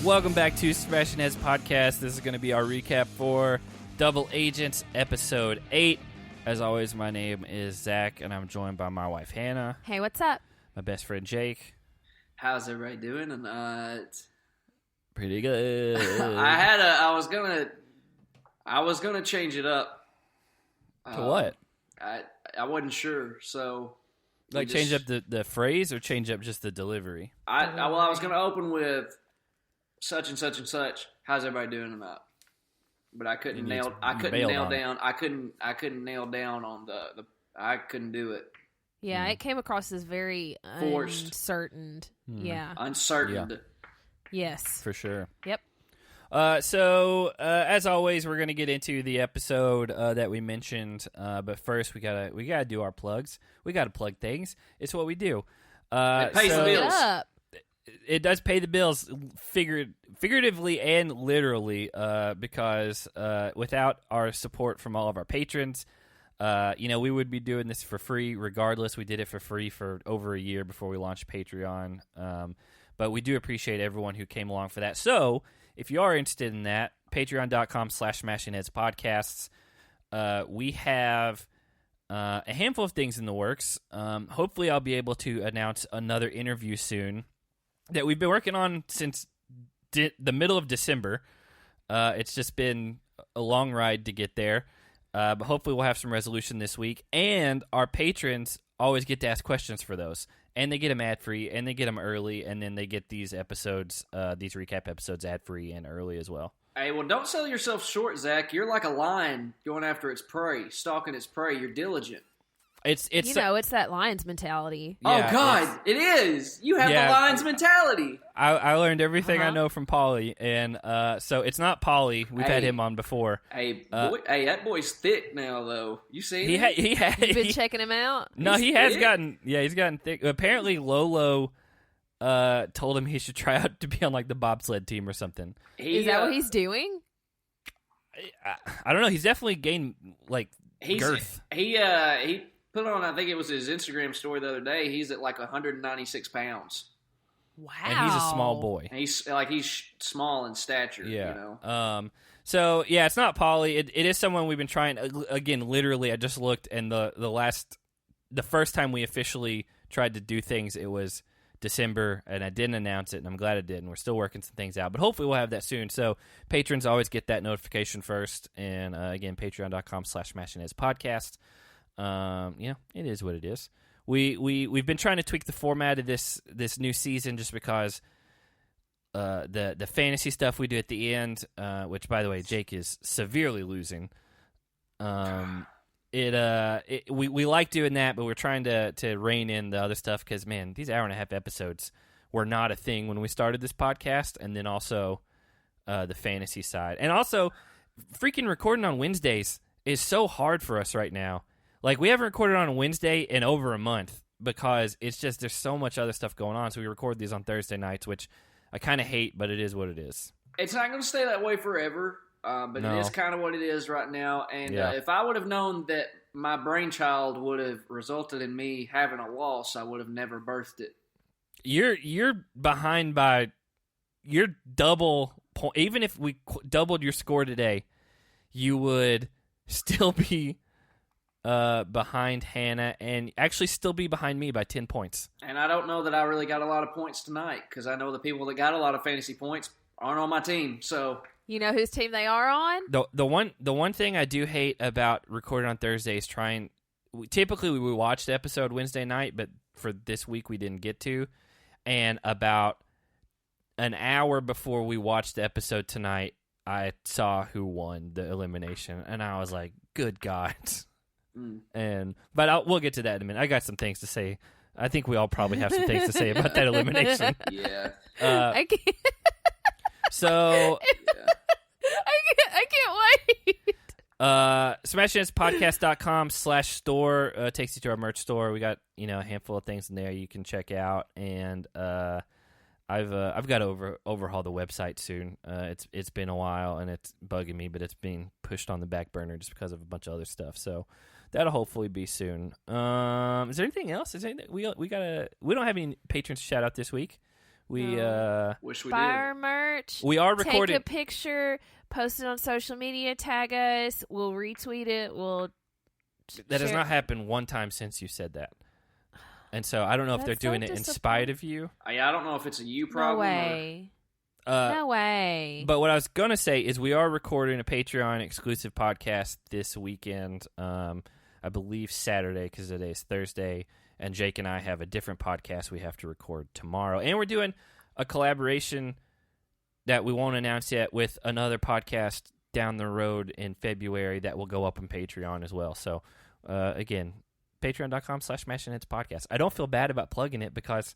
Welcome back to Smashing Heads Podcast. This is going to be our recap for Double Agents Episode 8. As always, my name is Zach, and I'm joined by my wife, Hannah. Hey, what's up? My best friend, Jake. How's everybody doing? And Pretty good. I was gonna change it up. To what? I wasn't sure, so like change up the phrase or change up just the delivery? I was gonna open with such and such and such. How's everybody doing about? But I couldn't nail down on the I couldn't do it. Yeah, it came across as very forced, uncertain. Yeah, uncertain. Yeah. Yes, for sure. Yep. So as always, we're gonna get into the episode that we mentioned. But first, we gotta do our plugs. We gotta plug things. It's what we do. It pays the bills. It does pay the bills, figuratively and literally, because without our support from all of our patrons, we would be doing this for free regardless. We did it for free for over a year before we launched Patreon. But we do appreciate everyone who came along for that. So if you are interested in that, patreon.com/smashingheadspodcasts. We have a handful of things in the works. Hopefully I'll be able to announce another interview soon that we've been working on since the middle of December. It's just been a long ride to get there. But hopefully we'll have some resolution this week. And our patrons always get to ask questions for those. And they get them ad-free, and they get them early, and then they get these episodes, these recap episodes ad-free and early as well. Hey, well, don't sell yourself short, Zach. You're like a lion going after its prey, stalking its prey. You're diligent. It's that lion's mentality. Yeah, oh, God, it is. You have the lion's mentality. I learned everything I know from Pauly, and so it's not Pauly. We've had him on before. Hey, that boy's thick now, though. You seen him? You've been checking him out? No, he's gotten thick. Apparently, Lolo told him he should try out to be on like the bobsled team or something. Is that what he's doing? I don't know. He's definitely gained girth. He put on, I think it was his Instagram story the other day, he's at like 196 pounds. Wow. And he's a small boy. And he's small in stature, yeah. You know? So, yeah, it's not Pauly. It is someone we've been trying, again, literally, I just looked, and the first time we officially tried to do things, it was December, and I didn't announce it, and I'm glad I did, and we're still working some things out. But hopefully we'll have that soon. So patrons always get that notification first. And, again, patreon.com/smashingheadspodcast. It is what it is. We've been trying to tweak the format of this new season just because the fantasy stuff we do at the end, which by the way Jake is severely losing. We like doing that, but we're trying to rein in the other stuff because man, these hour-and-a-half episodes were not a thing when we started this podcast, and then also the fantasy side, and also freaking recording on Wednesdays is so hard for us right now. Like, we haven't recorded on a Wednesday in over a month because it's just there's so much other stuff going on. So we record these on Thursday nights, which I kind of hate, but it is what it is. It's not going to stay that way forever, but It is kind of what it is right now. And if I would have known that my brainchild would have resulted in me having a loss, I would have never birthed it. You're behind by your double point. Even if we doubled your score today, you would still be behind Hannah, and actually still be behind me by 10 points. And I don't know that I really got a lot of points tonight, because I know the people that got a lot of fantasy points aren't on my team. So you know whose team they are on? The one thing I do hate about recording on Thursday is typically we would watch the episode Wednesday night, but for this week we didn't get to. And about an hour before we watched the episode tonight, I saw who won the elimination, and I was like, good God. But we'll get to that in a minute. I got some things to say. I think we all probably have some things to say about that elimination. Yeah. I can't. So. I can't wait. SmashingHeadsPodcast.com/store takes you to our merch store. We got a handful of things in there you can check out, and I've got to overhaul the website soon. It's been a while and it's bugging me, but it's being pushed on the back burner just because of a bunch of other stuff. So that'll hopefully be soon. Is there anything else? Is there anything, we don't have any patrons to shout out this week. We wish we buy did. our merch. We are recording. Take a picture, post it on social media, tag us. We'll retweet it. That has not happened one time since you said that. And so I don't know if they're doing it in spite of you. Yeah, I don't know if it's a you problem. No way. No way. But what I was going to say is we are recording a Patreon exclusive podcast this weekend. I believe Saturday, because today is Thursday. And Jake and I have a different podcast we have to record tomorrow. And we're doing a collaboration that we won't announce yet with another podcast down the road in February that will go up on Patreon as well. So, again, patreon.com/MashingHeadsPodcast. I don't feel bad about plugging it because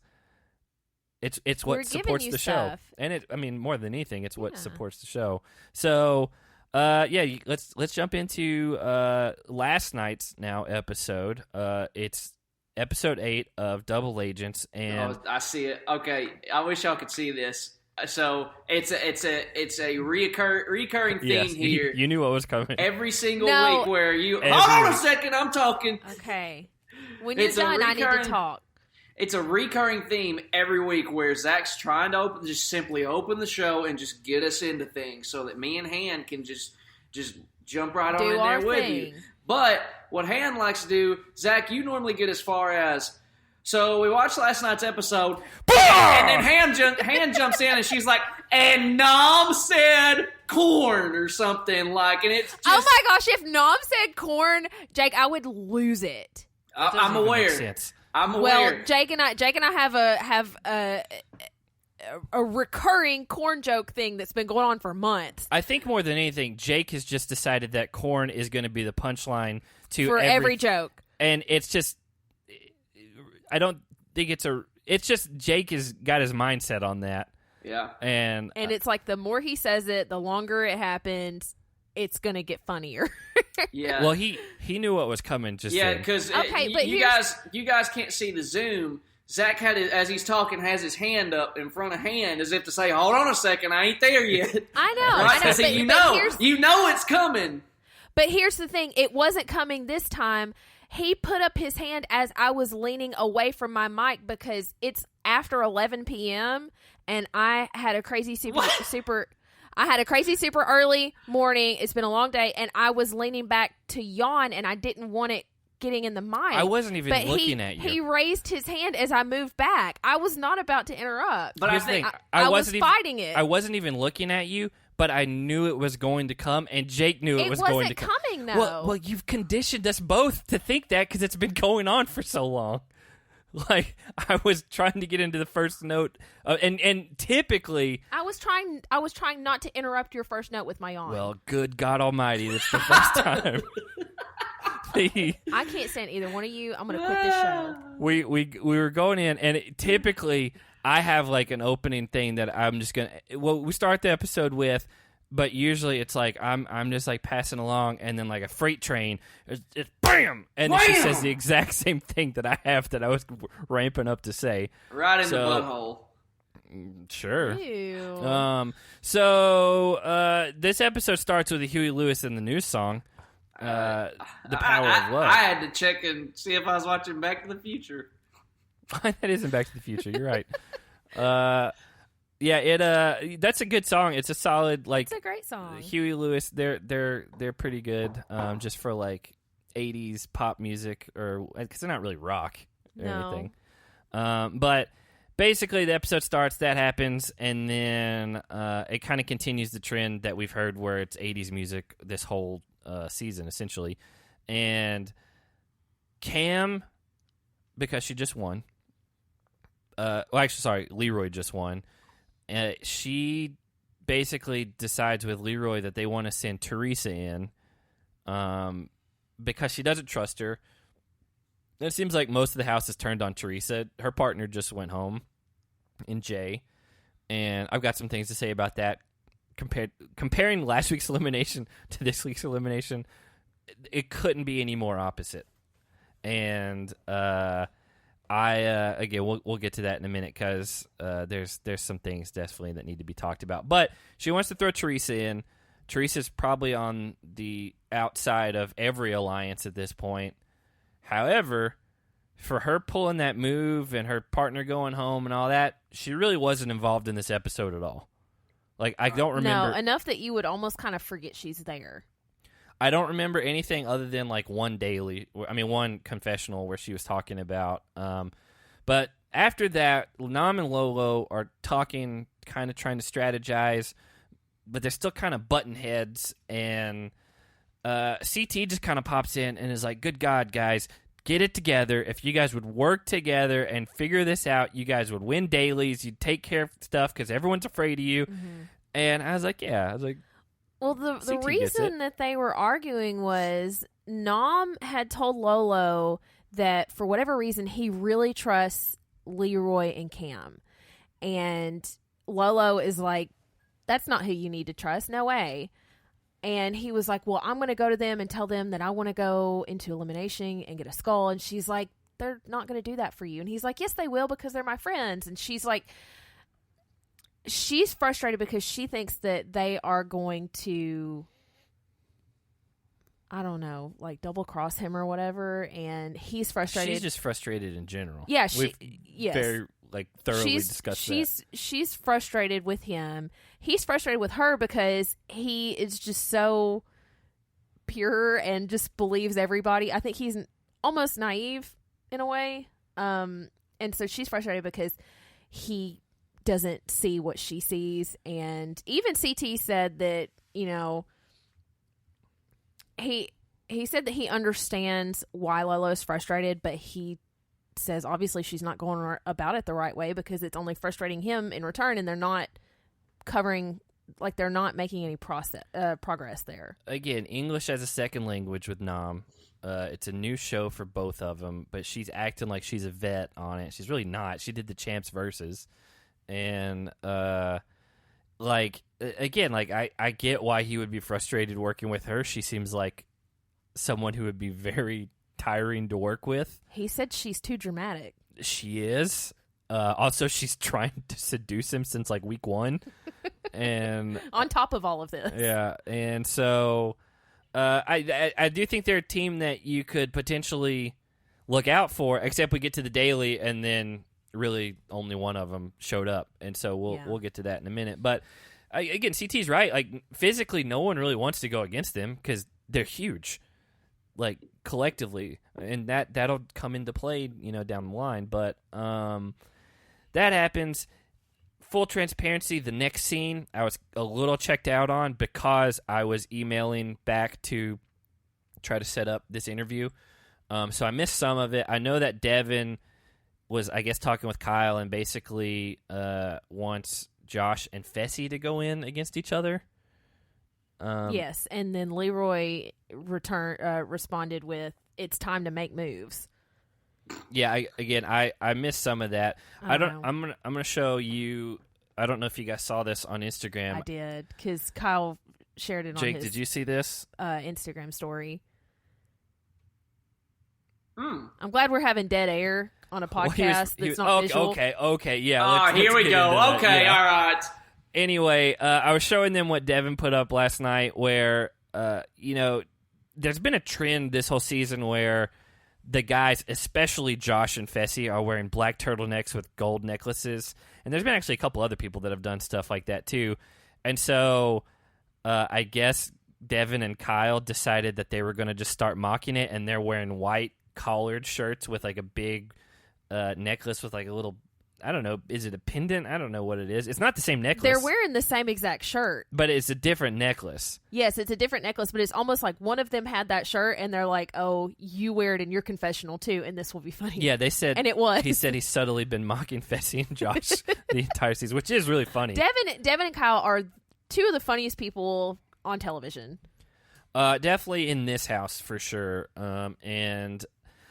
it's what supports the show. And more than anything, it's what supports the show. So, let's jump into last night's episode. It's episode 8 of Double Agents, and I see it. Okay, I wish y'all could see this. So it's a recurring theme here. You knew what was coming every single week. Where you hold on a second, I'm talking. Okay, when you're done, I need to talk. It's a recurring theme every week where Zach's trying to simply open the show and just get us into things so that me and Han can just jump right on in there with you. But what Han likes to do, Zach, you normally get as far as, so we watched last night's episode, and then Han jumps in and she's like, and Nom said corn or something like, and it's just, oh my gosh, if Nom said corn, Jake, I would lose it. I'm aware. I'm aware. Well, Jake and I have a recurring corn joke thing that's been going on for months. I think more than anything, Jake has just decided that corn is going to be the punchline to every joke, and it's just, I don't think it's just Jake has got his mindset on that. Yeah, and it's like the more he says it, the longer it happens, it's gonna get funnier. Yeah. Well, he knew what was coming. Because you guys can't see the Zoom. Zach as he's talking, has his hand up in front of Han as if to say, "Hold on a second, I ain't there yet." I know. Right? I know. So you know it's coming. But here's the thing: it wasn't coming this time. He put up his hand as I was leaning away from my mic because it's after 11 p.m. and I had a crazy super early morning. It's been a long day, and I was leaning back to yawn, and I didn't want it getting in the mic. I wasn't even looking at you. He raised his hand as I moved back. I was not about to interrupt. But I was fighting it. I wasn't even looking at you, but I knew it was going to come, and Jake knew it was going to come. It wasn't coming, though. Well, you've conditioned us both to think that because it's been going on for so long. Like, I was trying to get into the first note, and typically... I was trying not to interrupt your first note with my yawn. Well, good God Almighty, that's the first time. I can't stand either one of you. I'm going to quit this show. We were going in, and typically I have like an opening thing that I'm just going to... Well, we start the episode with... But usually it's like I'm just like passing along, and then like a freight train, it's bam, and then she says the exact same thing that I have that I was ramping up to say. Right in the butthole. Sure. Ew. So this episode starts with a Huey Lewis and the News song, "The Power of Love." I had to check and see if I was watching Back to the Future. That isn't Back to the Future. You're right. Yeah, that's a good song. It's a solid, like, it's a great song. Huey Lewis, they're pretty good, just for like 80s pop music, or because they're not really rock or anything. But basically, the episode starts, that happens, and then it kind of continues the trend that we've heard where it's 80s music this whole season, essentially. And Cam, because she just won. Leroy just won. She basically decides with Leroy that they want to send Teresa in because she doesn't trust her. It seems like most of the house is turned on Teresa. Her partner just went home in Jeyyy, and I've got some things to say about that. Comparing last week's elimination to this week's elimination, it couldn't be any more opposite. And again, we'll get to that in a minute because there's some things definitely that need to be talked about. But she wants to throw Teresa in. Teresa's probably on the outside of every alliance at this point. However, for her pulling that move and her partner going home and all that, she really wasn't involved in this episode at all. Like, I don't remember. No, enough that you would almost kind of forget she's there. I don't remember anything other than, like, one confessional where she was talking about. But after that, Nam and Lolo are talking, kind of trying to strategize, but they're still kind of button heads. And CT just kind of pops in and is like, good God, guys, get it together. If you guys would work together and figure this out, you guys would win dailies. You'd take care of stuff because everyone's afraid of you. Mm-hmm. And I was like, yeah. I was like, well, the reason that they were arguing was Nam had told Lolo that for whatever reason he really trusts Leroy and Cam. And Lolo is like, that's not who you need to trust. No way. And he was like, well, I'm going to go to them and tell them that I want to go into elimination and get a skull. And she's like, they're not going to do that for you. And he's like, yes, they will because they're my friends. And she's like, she's frustrated because she thinks that they are going to, I don't know, like double cross him or whatever. And he's frustrated. She's just frustrated in general. Yeah, yes. Very thoroughly discussed that. She's frustrated with him. He's frustrated with her because he is just so pure and just believes everybody. I think he's almost naive in a way. And so she's frustrated because he doesn't see what she sees. And even CT said that, you know, he said that he understands why Lolo is frustrated, but he says obviously she's not going about it the right way because it's only frustrating him in return, and they're not covering, like, they're not making any progress there. Again, English as a second language with Nam. It's a new show for both of them, but she's acting like she's a vet on it. She's really not. She did the Champs Versus. And, like, again, like, I get why he would be frustrated working with her. She seems like someone who would be very tiring to work with. He said she's too dramatic. She is. Also, she's trying to seduce him since, like, week 1. And on top of all of this. Yeah. And so I do think they're a team that you could potentially look out for, except we get to the daily and then really only one of them showed up. And so we'll get to that in a minute. But again, CT's right. Like, physically, no one really wants to go against them because they're huge, like, collectively, and that'll come into play, you know, down the line. But that happens. Full transparency, the next scene I was a little checked out on because I was emailing back to try to set up this interview. So I missed some of it. I know that Devin was, I guess, talking with Kyle and basically wants Josh and Fessy to go in against each other. Yes, and then Leroy responded with, "It's time to make moves." Yeah, I missed some of that. I'm gonna show you. I don't know if you guys saw this on Instagram. I did, because Kyle shared it on Jake, his. Did you see this? Instagram story. I'm glad we're having dead air on a podcast that's not visual. Okay, yeah. Here we go. Okay, yeah. All right. Anyway, I was showing them what Devin put up last night where, you know, there's been a trend this whole season where the guys, especially Josh and Fessy, are wearing black turtlenecks with gold necklaces. And there's been actually a couple other people that have done stuff like that too. And so I guess Devin and Kyle decided that they were going to just start mocking it, and they're wearing white collared shirts with like a big necklace with like a little, I don't know, is it a pendant? I don't know what it is. It's not the same necklace. They're wearing the same exact shirt. But it's a different necklace. Yes, it's a different necklace, but it's almost like one of them had that shirt and they're like, oh, you wear it in your confessional too, and this will be funny. Yeah, they said. And it was. He said he's subtly been mocking Fessy and Josh the entire season, which is really funny. Devin and Kyle are two of the funniest people on television. Definitely in this house for sure. And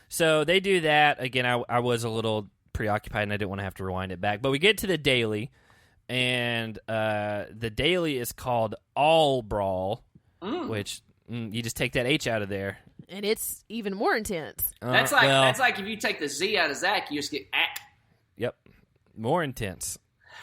so they do that. Again, I was a little preoccupied and I didn't want to have to rewind it back. But we get to the daily, and the daily is called All Brawl, which you just take that H out of there. And it's even more intense. That's like if you take the Z out of Zach, you just get ack. Yep. More intense.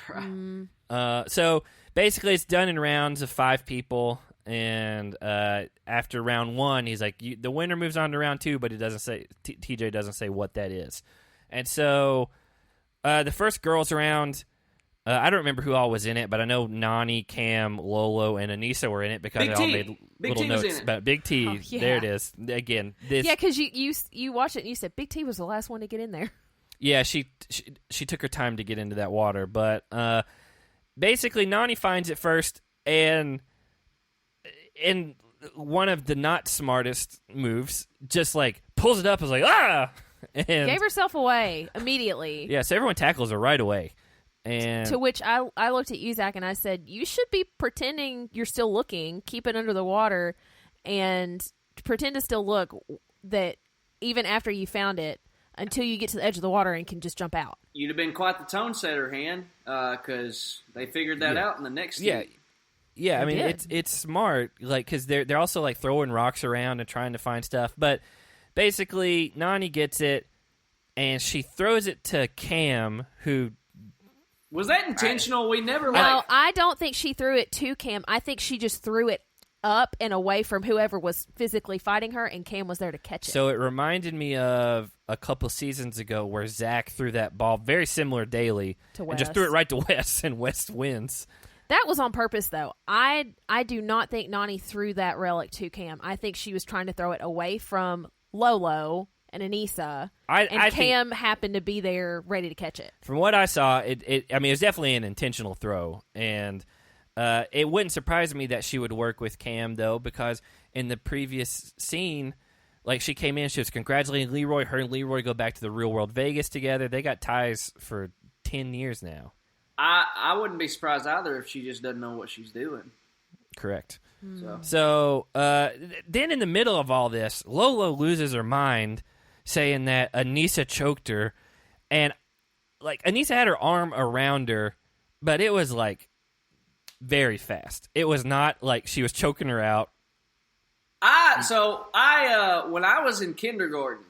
So basically it's done in rounds of 5 people. and after round 1, he's like, the winner moves on to round 2, but it doesn't say TJ doesn't say what that is. And so the first girls round, I don't remember who all was in it, but I know Nany, Cam, Lolo, and Anissa were in it because they all made little notes about Big T. Oh, yeah. There it is. Again, this. Yeah, because you watched it and you said Big T was the last one to get in there. Yeah, she took her time to get into that water, but basically Nany finds it first, and in one of the not smartest moves, just like pulls it up, is like and gave herself away immediately. Yeah, so everyone tackles her right away. And to which I looked at you, Zach, and I said, you should be pretending you're still looking, keep it under the water, and pretend to still look that even after you found it, until you get to the edge of the water and can just jump out. You'd have been quite the tone setter, Han, because they figured that out in the next game. Yeah, I mean, it's smart, like, because they're also, like, throwing rocks around and trying to find stuff. But basically, Nany gets it, and she throws it to Cam, who... Was that intentional? We never... No, I don't think she threw it to Cam. I think she just threw it up and away from whoever was physically fighting her, and Cam was there to catch it. So it reminded me of a couple seasons ago where Zach threw that ball, very similar daily, and just threw it right to Wes, and Wes wins. That was on purpose, though. I do not think Nany threw that relic to Cam. I think she was trying to throw it away from Lolo and Anissa, and Cam happened to be there ready to catch it. From what I saw, it was definitely an intentional throw, and it wouldn't surprise me that she would work with Cam, though, because in the previous scene, like, she came in, she was congratulating Leroy. Her and Leroy go back to the real world Vegas together. They got ties for 10 years now. I wouldn't be surprised either if she just doesn't know what she's doing. Correct. So then in the middle of all this, Lolo loses her mind, saying that Anissa choked her, and, like, Anissa had her arm around her, but it was, like, very fast. It was not like she was choking her out. When I was in kindergarten,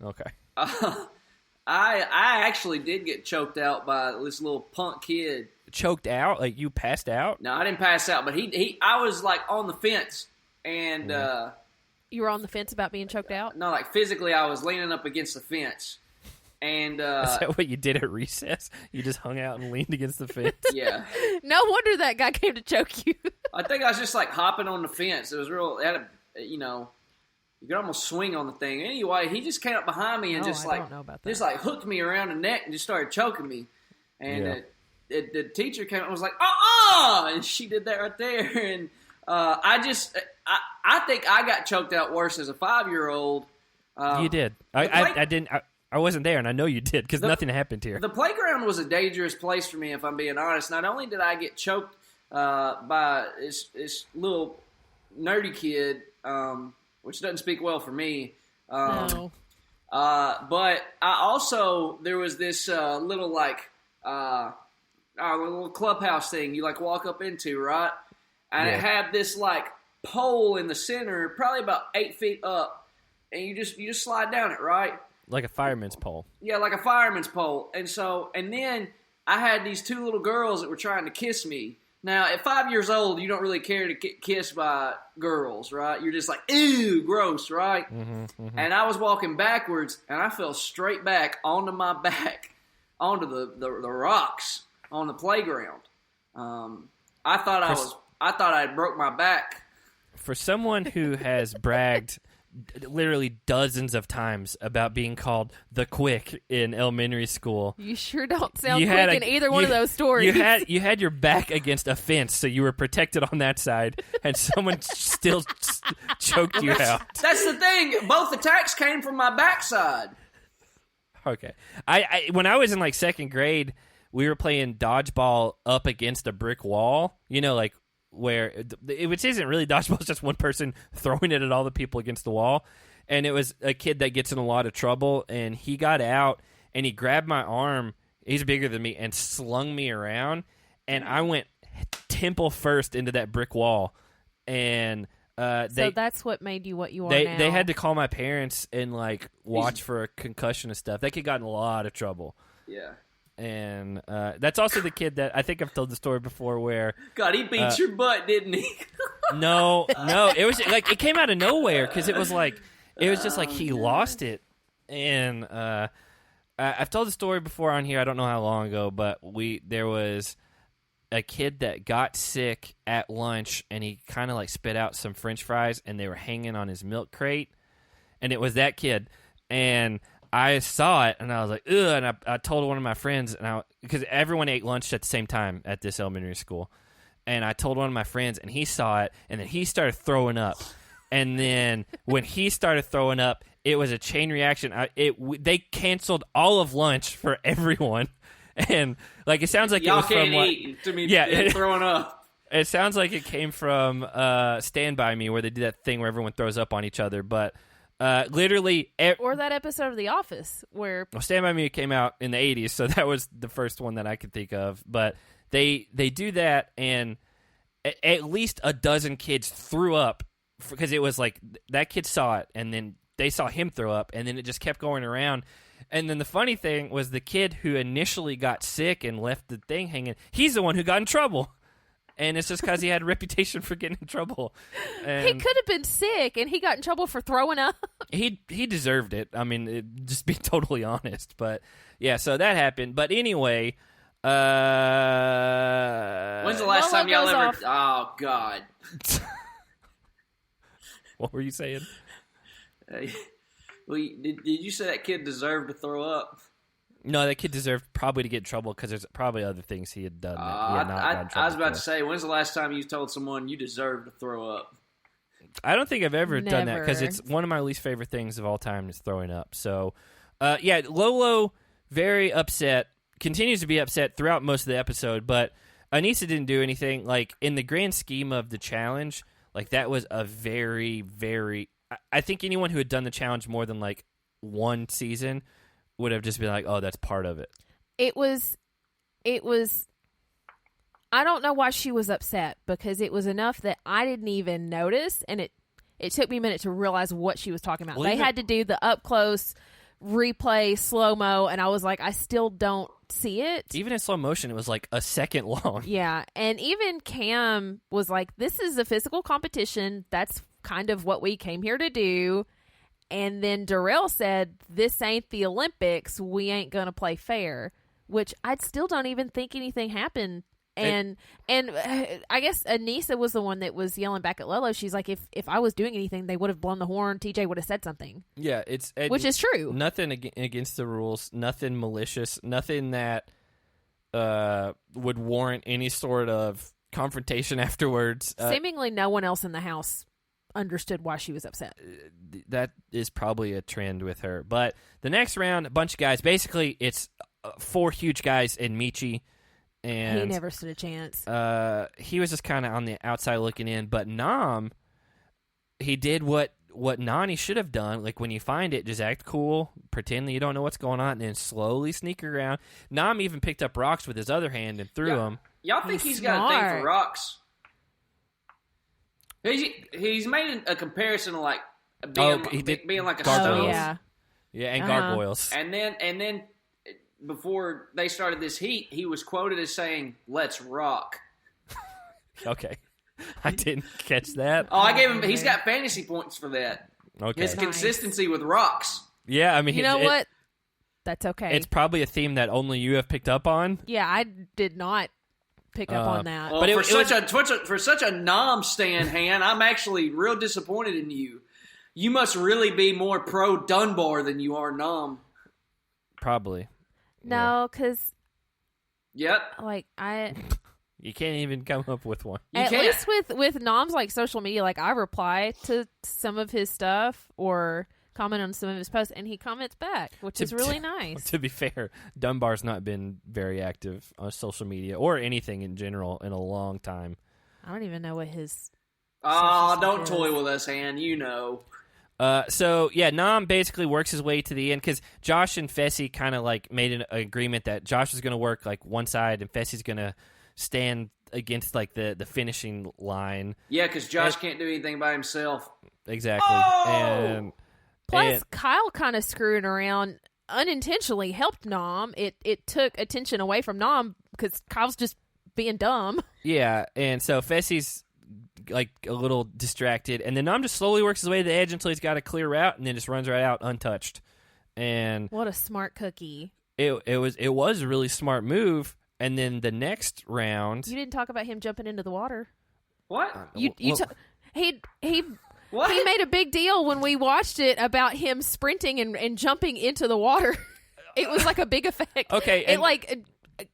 okay, I actually did get choked out by this little punk kid. Choked out? Like, you passed out? No, I didn't pass out, but I was, like, on the fence, and you were on the fence about being choked out? No, like, physically, I was leaning up against the fence. And is that what you did at recess? You just hung out and leaned against the fence? Yeah. No wonder that guy came to choke you. I think I was just, like, hopping on the fence. It was real, you could almost swing on the thing. Anyway, he just came up behind me and just hooked me around the neck and just started choking me. And the teacher came up and was like, and she did that right there. And I think I got choked out worse as a 5-year-old. You did. I didn't. I wasn't there, and I know you did, because nothing happened here. The playground was a dangerous place for me, if I'm being honest. Not only did I get choked by this little nerdy kid, which doesn't speak well for me, no. But I also, there was this little, like, little clubhouse thing you, like, walk up into, right? And it had this, like, pole in the center, probably about 8 feet up, and you just slide down it, right? Like a fireman's pole. Yeah, like a fireman's pole. And then I had these 2 little girls that were trying to kiss me. Now, at 5 years old, you don't really care to get kissed by girls, right? You're just like, ew, gross, right? Mm-hmm. And I was walking backwards, and I fell straight back onto my back, onto the rocks on the playground. I thought I had broke my back. For someone who has bragged literally dozens of times about being called the Quick in elementary school. You sure don't sound quick in either one of those stories. You had your back against a fence, so you were protected on that side, and someone still choked you out. That's the thing. Both attacks came from my backside. Okay. I when I was in, like, 2nd grade, we were playing dodgeball up against a brick wall, like, which isn't really dodgeball, it's just one person throwing it at all the people against the wall. And it was a kid that gets in a lot of trouble, and he got out, and he grabbed my arm, he's bigger than me, and slung me around, and I went temple first into that brick wall. And so that's what made you what you are now. They had to call my parents and, like, watch for a concussion and stuff. That kid got in a lot of trouble. Yeah. And that's also the kid that I think I've told the story before where... God, he beat your butt, didn't he? No, it was like it came out of nowhere because it was just like he lost it, and I've told the story before on here. I don't know how long ago, but there was a kid that got sick at lunch, and he kind of like spit out some French fries, and they were hanging on his milk crate, and it was that kid, and I saw it, and I was like, ugh, and I told one of my friends, because everyone ate lunch at the same time at this elementary school, and I told one of my friends, and he saw it, and then he started throwing up, and then when he started throwing up, it was a chain reaction. They canceled all of lunch for everyone, and like it sounds like y'all it was can't from eat to me throwing up. It sounds like it came from Stand By Me, where they do that thing where everyone throws up on each other, but literally... or that episode of The Office, where... Well, Stand By Me came out in the 80s, so that was the first one that I could think of, but they do that, and at least a dozen kids threw up, because it was like, that kid saw it, and then they saw him throw up, and then it just kept going around. And then the funny thing was the kid who initially got sick and left the thing hanging, he's the one who got in trouble. And it's just because he had a reputation for getting in trouble. And he could have been sick, and he got in trouble for throwing up. He deserved it. I mean, just being totally honest. But, yeah, so that happened. But anyway... When's the last time y'all ever... off. Oh, God. What were you saying? Well, did you say that kid deserved to throw up? No, that kid deserved probably to get in trouble because there's probably other things he had done that he had not gotten in trouble I was about for. to say, when's the last time you told someone you deserve to throw up? I don't think I've ever done that because Never. it's one of my least favorite things of all time is throwing up. So, yeah, Lolo, very upset, continues to be upset throughout most of the episode, but Aneesa didn't do anything. Like, in the grand scheme of the challenge, like, that was a very, very... I think anyone who had done the challenge more than, like, one season would have just been like, oh, that's part of it. It was, I don't know why she was upset, because it was enough that I didn't even notice, and it took me a minute to realize what she was talking about. Well, they had to do the up-close replay, slow-mo, and I was like, I still don't see it. Even in slow motion, it was like a second long. Yeah, and even Cam was like, this is a physical competition. That's kind of what we came here to do. And then Darrell said, this ain't the Olympics. We ain't going to play fair, which I still don't even think anything happened. And I guess Aneesa was the one that was yelling back at Lolo. She's like, if I was doing anything, they would have blown the horn. TJ would have said something. Yeah, which is true. Nothing against the rules, nothing malicious, nothing that would warrant any sort of confrontation afterwards. Seemingly no one else in the house understood why she was upset. That is probably a trend with her. But the next round, a bunch of guys. Basically, it's 4 huge guys and Michi. And he never stood a chance. He was just kind of on the outside looking in. But Nam, he did what Nani should have done. Like, when you find it, just act cool, pretend that you don't know what's going on, and then slowly sneak around. Nam even picked up rocks with his other hand and threw them. Y'all think he's got a thing for rocks? He's made a comparison of like being like a stone. Yeah, and gargoyles. And then before they started this heat, he was quoted as saying, "Let's rock." Okay, I didn't catch that. Oh, I gave him. He's got fantasy points for that. Okay, his consistency with rocks. Yeah, I mean, you know what? That's okay. It's probably a theme that only you have picked up on. Yeah, I did not pick up on that. Well, but for such a Nom stan, Han, I'm actually real disappointed in you. You must really be more pro Dunbar than you are Nom. Probably. No, because yep, like you can't even come up with one. At least with Nom's like social media, like I reply to some of his stuff or comment on some of his posts, and he comments back, which is really nice. To be fair, Dunbar's not been very active on social media or anything in general in a long time. I don't even know what his... don't toy with us, Han. You know. So, yeah, Nam basically works his way to the end because Josh and Fessy kind of like made an agreement that Josh is going to work like one side and Fessy's going to stand against like the finishing line. Yeah, because Josh can't do anything by himself. Exactly. And... Plus, Kyle kind of screwing around unintentionally helped Nam. It took attention away from Nam because Kyle's just being dumb. Yeah, and so Fessy's like a little distracted, and then Nom just slowly works his way to the edge until he's got a clear route, and then just runs right out untouched. And what a smart cookie! It was a really smart move. And then the next round, you didn't talk about him jumping into the water. What? He What? He made a big deal when we watched it about him sprinting and jumping into the water. It was like a big effect. Okay,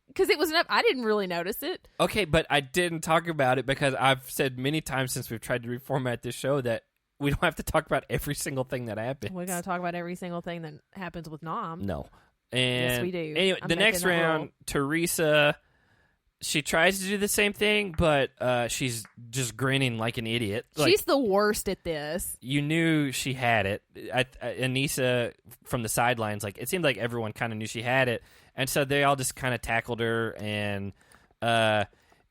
because it was enough. I didn't really notice it. Okay, but I didn't talk about it because I've said many times since we've tried to reformat this show that we don't have to talk about every single thing that happens. We're going to talk about every single thing that happens with Nom. No. And yes, we do. Anyway, the next round, Teresa, she tries to do the same thing, but she's just grinning like an idiot. She's the worst at this. You knew she had it. Anissa, from the sidelines, like it seemed like everyone kind of knew she had it. And so they all just kind of tackled her. And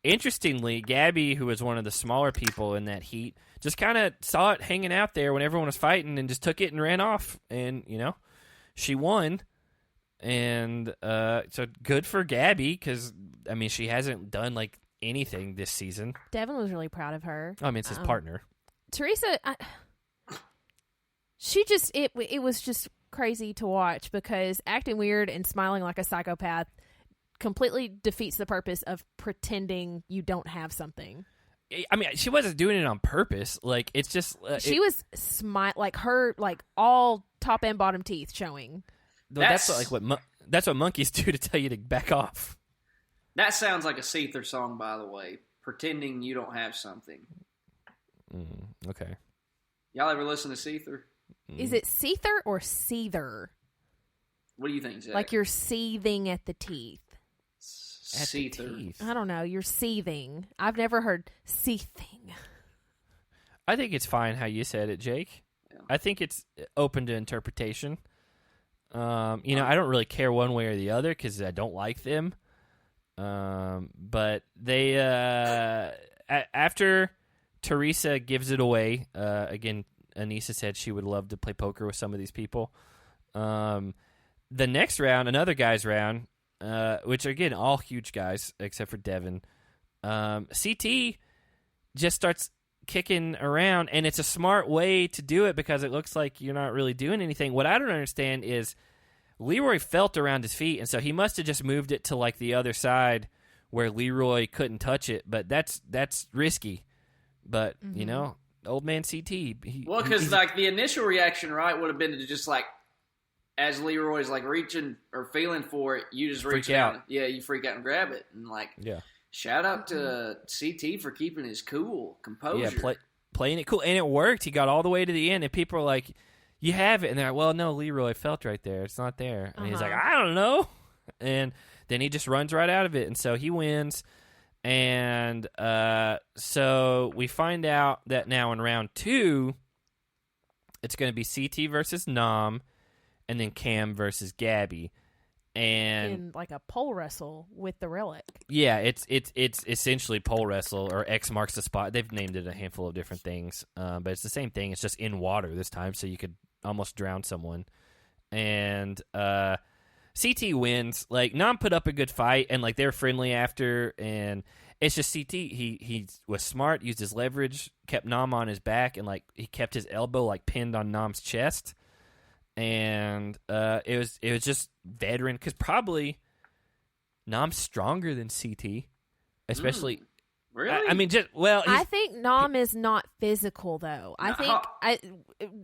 interestingly, Gabby, who was one of the smaller people in that heat, just kind of saw it hanging out there when everyone was fighting and just took it and ran off. And, she won. And so good for Gabby because, I mean, she hasn't done, like, anything this season. Devin was really proud of her. I mean, it's his partner. Teresa, she just, it was just crazy to watch because acting weird and smiling like a psychopath completely defeats the purpose of pretending you don't have something. I mean, she wasn't doing it on purpose. Like, it's just... she was like her, like, all top and bottom teeth showing. That's what monkeys do to tell you to back off. That sounds like a Seether song, by the way. Pretending you don't have something. Okay. Y'all ever listen to Seether? Is it Seether or Seether? What do you think, Zach? Like you're seething at the teeth. Seether. I don't know. You're seething. I've never heard seething. I think it's fine how you said it, Jake. Yeah. I think it's open to interpretation. I don't really care one way or the other because I don't like them. But they, after Teresa gives it away, again, Anissa said she would love to play poker with some of these people. The next round, another guy's round, which again, all huge guys except for Devin. CT just starts kicking around, and it's a smart way to do it because it looks like you're not really doing anything. What I don't understand is Leroy felt around his feet, and so he must have just moved it to like the other side where Leroy couldn't touch it, but that's risky. But, old man CT. Because like the initial reaction, right, would have been to just like, as Leroy's like reaching or feeling for it, you just reach out. Yeah, you freak out and grab it. And like, shout out to CT for keeping his composure. Yeah, playing it cool. And it worked. He got all the way to the end, and people are like, you have it. And they're like, well, no, Leroy felt right there. It's not there. And he's like, I don't know. And then he just runs right out of it. And so he wins. And so we find out that now in round 2, it's going to be CT versus Nom, and then Cam versus Gabby. And in like a pole wrestle with the relic. Yeah, it's essentially pole wrestle or X marks the spot. They've named it a handful of different things, but it's the same thing. It's just in water this time, so you could almost drown someone. And CT wins. Like, Nom put up a good fight, and like they're friendly after, and it's just CT. He was smart, used his leverage, kept Nom on his back, and like he kept his elbow like pinned on Nom's chest. And it was just veteran because probably Nom's stronger than CT, especially. Really? I mean, I think Nom is not physical though. I think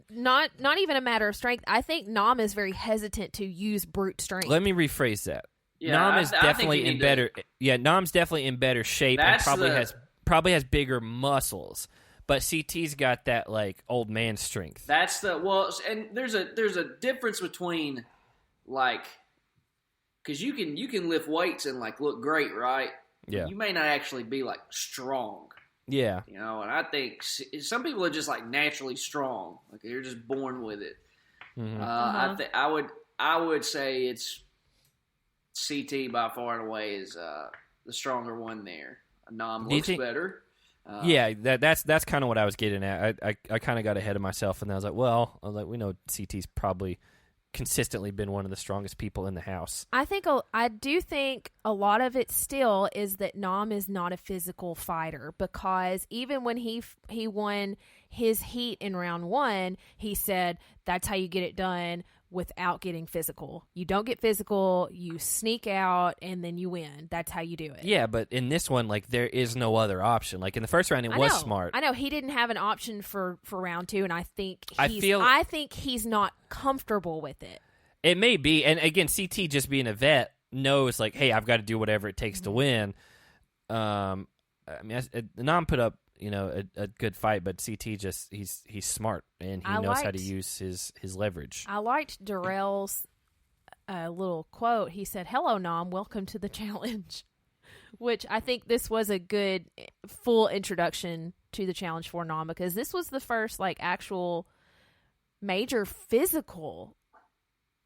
not even a matter of strength. I think Nom is very hesitant to use brute strength. Let me rephrase that. Yeah, Nom is definitely in better. Yeah, Nom's definitely in better shape and probably has bigger muscles. But CT's got that like old man strength. And there's a difference between like, because you can lift weights and like look great, right? Yeah. You may not actually be like strong. Yeah. And I think some people are just like naturally strong, like they're just born with it. Mm-hmm. I would say it's CT by far and away is the stronger one there. Nom looks better. Yeah, that's kind of what I was getting at. I kind of got ahead of myself, and I was like, we know CT's probably consistently been one of the strongest people in the house. I do think a lot of it still is that Nam is not a physical fighter, because even when he won his heat in round 1, he said that's how you get it done without getting physical. You don't get physical, you sneak out, and then you win. That's how you do it. Yeah, but in this one, like, there is no other option. Like, in the first round, it was smart. I know he didn't have an option for round 2, and I think he's not comfortable with it. It may be, and again, CT just being a vet knows, like, hey, I've got to do whatever it takes to win. I mean, Nam put up, a good fight, but CT just he's smart, and he knows how to use his leverage. I liked Darrell's little quote. He said, "Hello, Nam, welcome to the challenge," which I think this was a good full introduction to the challenge for Nam, because this was the first like actual major physical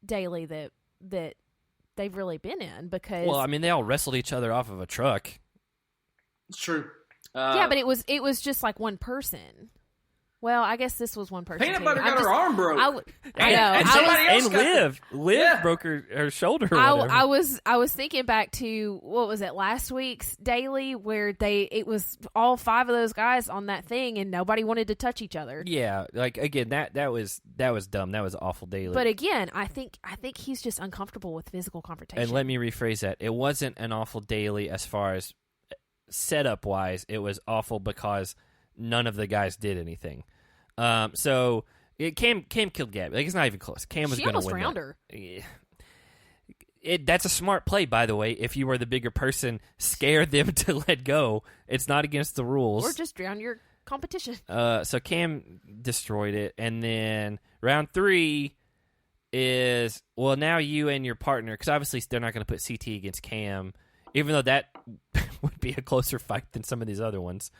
daily that they've really been in. Because I mean, they all wrestled each other off of a truck. It's true. Yeah, but it was just like one person. Well, I guess this was one person. Peanut Butter got her arm broke. I know. And somebody else Liv broke her shoulder. Or I was thinking back to, what was it, last week's daily, where it was all 5 of those guys on that thing and nobody wanted to touch each other. Yeah, like again, that was dumb. That was awful daily. But again, I think he's just uncomfortable with physical confrontation. And let me rephrase that. It wasn't an awful daily as far as setup wise. It was awful because none of the guys did anything. So Cam killed Gabby. Like, it's not even close. Cam was going to win. She almost drowned her. That's a smart play, by the way. If you were the bigger person, scare them to let go. It's not against the rules. Or just drown your competition. So Cam destroyed it, and then round 3 is, well, now you and your partner, because obviously they're not going to put CT against Cam, even though that would be a closer fight than some of these other ones.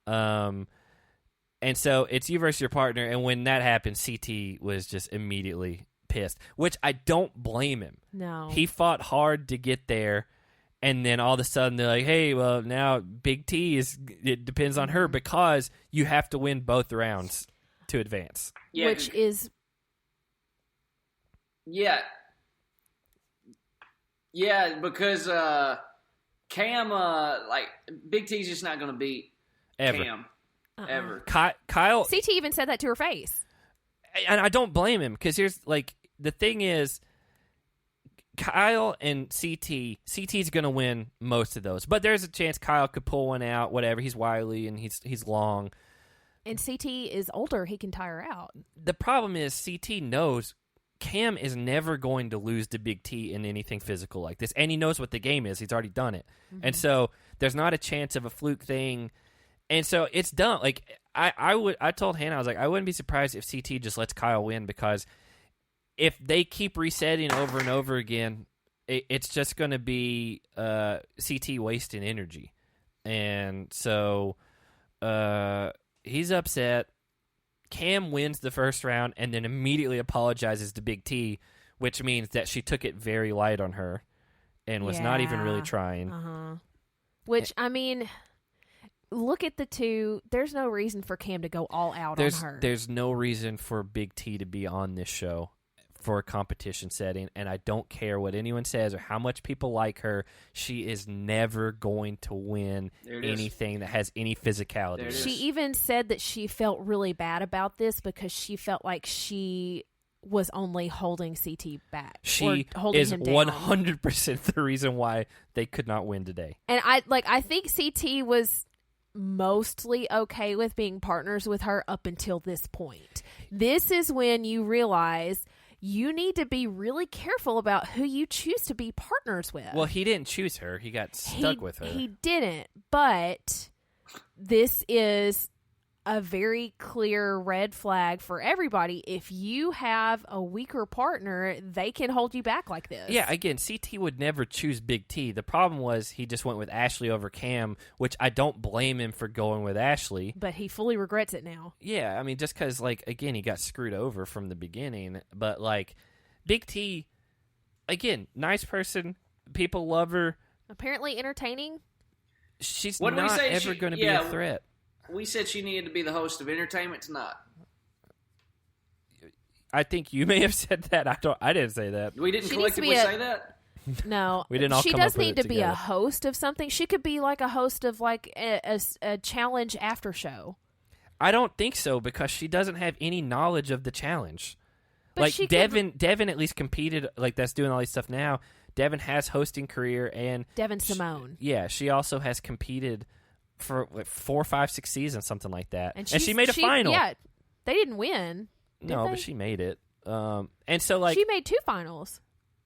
And so it's you versus your partner, and when that happened, CT was just immediately pissed, which I don't blame him. No. He fought hard to get there, and then all of a sudden they're like, hey, well, now Big T it depends on her, because you have to win both rounds to advance. Yeah. Which is... Yeah. Yeah, because Cam, Big T's just not going to beat Cam. Ever. Kyle... CT even said that to her face. And I don't blame him, because here's, like, the thing is, Kyle and CT's going to win most of those. But there's a chance Kyle could pull one out, whatever. He's wily and he's long. And CT is older. He can tire out. The problem is CT knows Cam is never going to lose to Big T in anything physical like this. And he knows what the game is. He's already done it. Mm-hmm. And so there's not a chance of a fluke thing. And so it's done. Like, I told Hannah, I was like, I wouldn't be surprised if CT just lets Kyle win, because if they keep resetting over and over again, it's just going to be CT wasting energy. And so he's upset. Cam wins the first round and then immediately apologizes to Big T, which means that she took it very light on her and was not even really trying. Uh-huh. Which, I mean... Look at the two. There's no reason for Cam to go all out on her. There's no reason for Big T to be on this show for a competition setting, and I don't care what anyone says or how much people like her. She is never going to win anything that has any physicality. She even said that she felt really bad about this because she felt like she was only holding CT back. She is 100% the reason why they could not win today. And I think CT was mostly okay with being partners with her up until this point. This is when you realize you need to be really careful about who you choose to be partners with. Well, he didn't choose her. He got stuck with her. He didn't, but this is a very clear red flag for everybody. If you have a weaker partner, they can hold you back like this. Yeah, again, CT would never choose Big T. The problem was he just went with Ashley over Cam, which I don't blame him for going with Ashley. But he fully regrets it now. Yeah, I mean, just because, like, again, he got screwed over from the beginning. But, like, Big T, again, nice person. People love her. Apparently entertaining. She's not ever going to be a threat. We said she needed to be the host of Entertainment Tonight. I think you may have said that. I didn't say that. We didn't collectively say that? No. We didn't all She come does up with need it to be together. a host of something. She could be like a host of like a challenge after show. I don't think so because she doesn't have any knowledge of the challenge. But like she Devin at least competed, like that's doing all these stuff now. Devin has hosting career and Devin Simone. She also has competed for like 4, 5, 6 seasons, something like that. And she made a final. final. Yeah, they didn't win. No, but she made it. And so like she made 2 finals.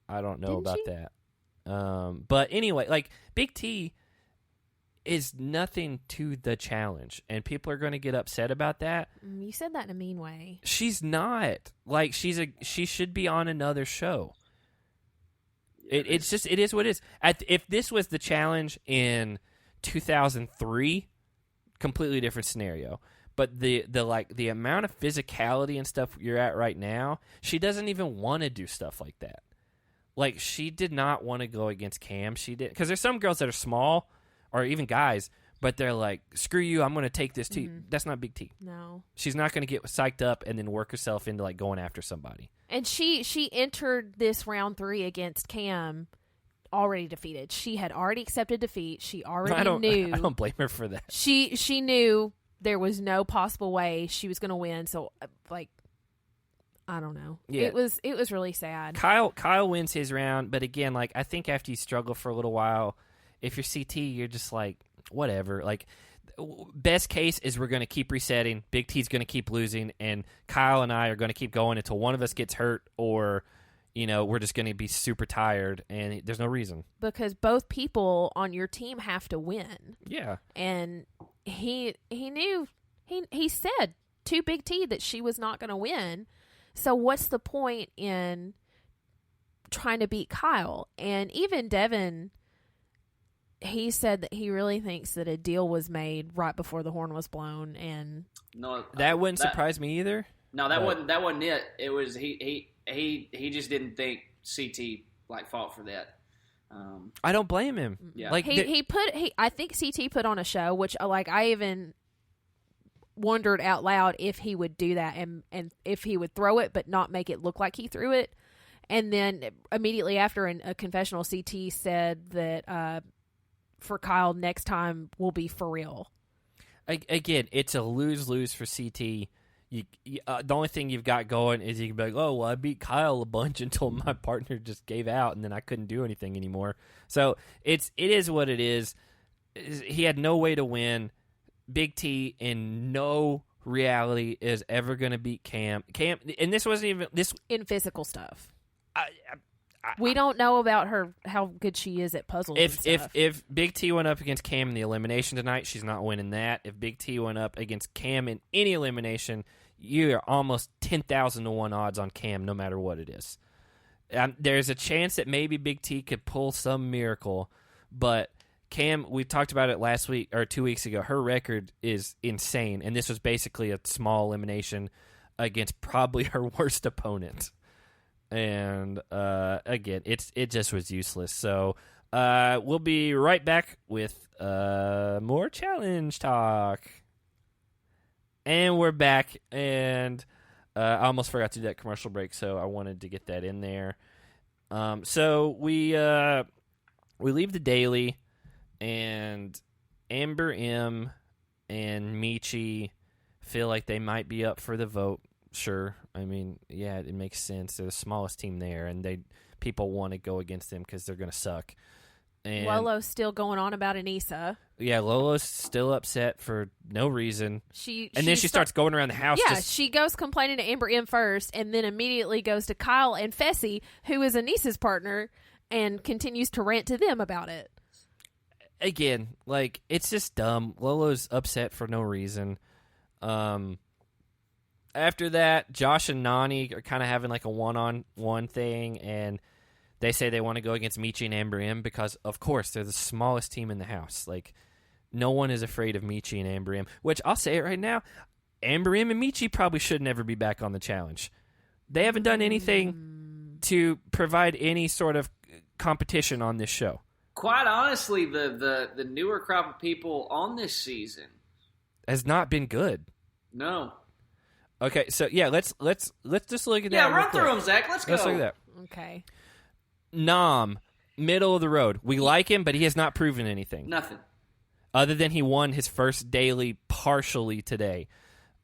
I don't know Didn't about she? that. But anyway, like Big T is nothing to the challenge, and people are going to get upset about that. You said that in a mean way. She's not. Like she should be on another show. It's just it is what it is. If this was the challenge in 2003, completely different scenario. But the amount of physicality and stuff you're at right now, she doesn't even want to do stuff like that. Like she did not want to go against Cam. She did because there's some girls that are small, or even guys, but they're like, "Screw you, I'm going to take this T." That's not Big T. No, she's not going to get psyched up and then work herself into like going after somebody. And she entered this round 3 against Cam already defeated. She had already accepted defeat. She already knew. I don't blame her for that. She knew there was no possible way she was going to win. So, like, I don't know. Yeah. It was really sad. Kyle wins his round, but again, like I think after you struggle for a little while, if you're CT, you're just like whatever. Like best case is we're going to keep resetting. Big T's going to keep losing, and Kyle and I are going to keep going until one of us gets hurt or. We're just going to be super tired, and there's no reason. Because both people on your team have to win. Yeah. And he knew, he said to Big T that she was not going to win. So what's the point in trying to beat Kyle? And even Devin, he said that he really thinks that a deal was made right before the horn was blown. And no, that wouldn't surprise me either. No, that wasn't it. It was he just didn't think CT fought for that. I don't blame him. Yeah. Like I think CT put on a show, which I even wondered out loud if he would do that and if he would throw it but not make it look like he threw it. And then immediately after in a confessional, CT said that for Kyle next time will be for real. Again, it's a lose-lose for CT. The only thing you've got going is you can be like, oh, well, I beat Kyle a bunch until my partner just gave out, and then I couldn't do anything anymore. So it is what it is. He had no way to win. Big T in no reality is ever going to beat Cam. And this wasn't even this in physical stuff. We don't know about her how good she is at puzzles. If Big T went up against Cam in the elimination tonight, she's not winning that. If Big T went up against Cam in any elimination, you are almost 10,000 to 1 odds on Cam, no matter what it is. There's a chance that maybe Big T could pull some miracle, but Cam, we talked about it last week or 2 weeks ago. Her record is insane, and this was basically a small elimination against probably her worst opponent. And again, it just was useless. So we'll be right back with more challenge talk. And we're back, and I almost forgot to do that commercial break, so I wanted to get that in there. So we leave the daily, and Amber M and Michi feel like they might be up for the vote. Sure. I mean, yeah, it makes sense. They're the smallest team there, and people want to go against them because they're going to suck. And Lolo's still going on about Anissa. Yeah, Lolo's still upset for no reason. Then she starts going around the house. Yeah, she goes complaining to Amber M first, and then immediately goes to Kyle and Fessy, who is Anissa's partner, and continues to rant to them about it. Again, it's just dumb. Lolo's upset for no reason. After that, Josh and Nani are kind of having a one-on-one thing, and they say they want to go against Michi and Amber M because, of course, they're the smallest team in the house. No one is afraid of Michi and Amber M, which I'll say it right now, Amber M and Michi probably should never be back on the challenge. They haven't done anything to provide any sort of competition on this show. Quite honestly, the newer crop of people on this season has not been good. No. Okay, so yeah, let's just look at that. Yeah, run through them, Zach. Let's go. Let's look at that. Okay. Nom, middle of the road. We like him, but he has not proven anything. Nothing. Other than he won his first daily partially today.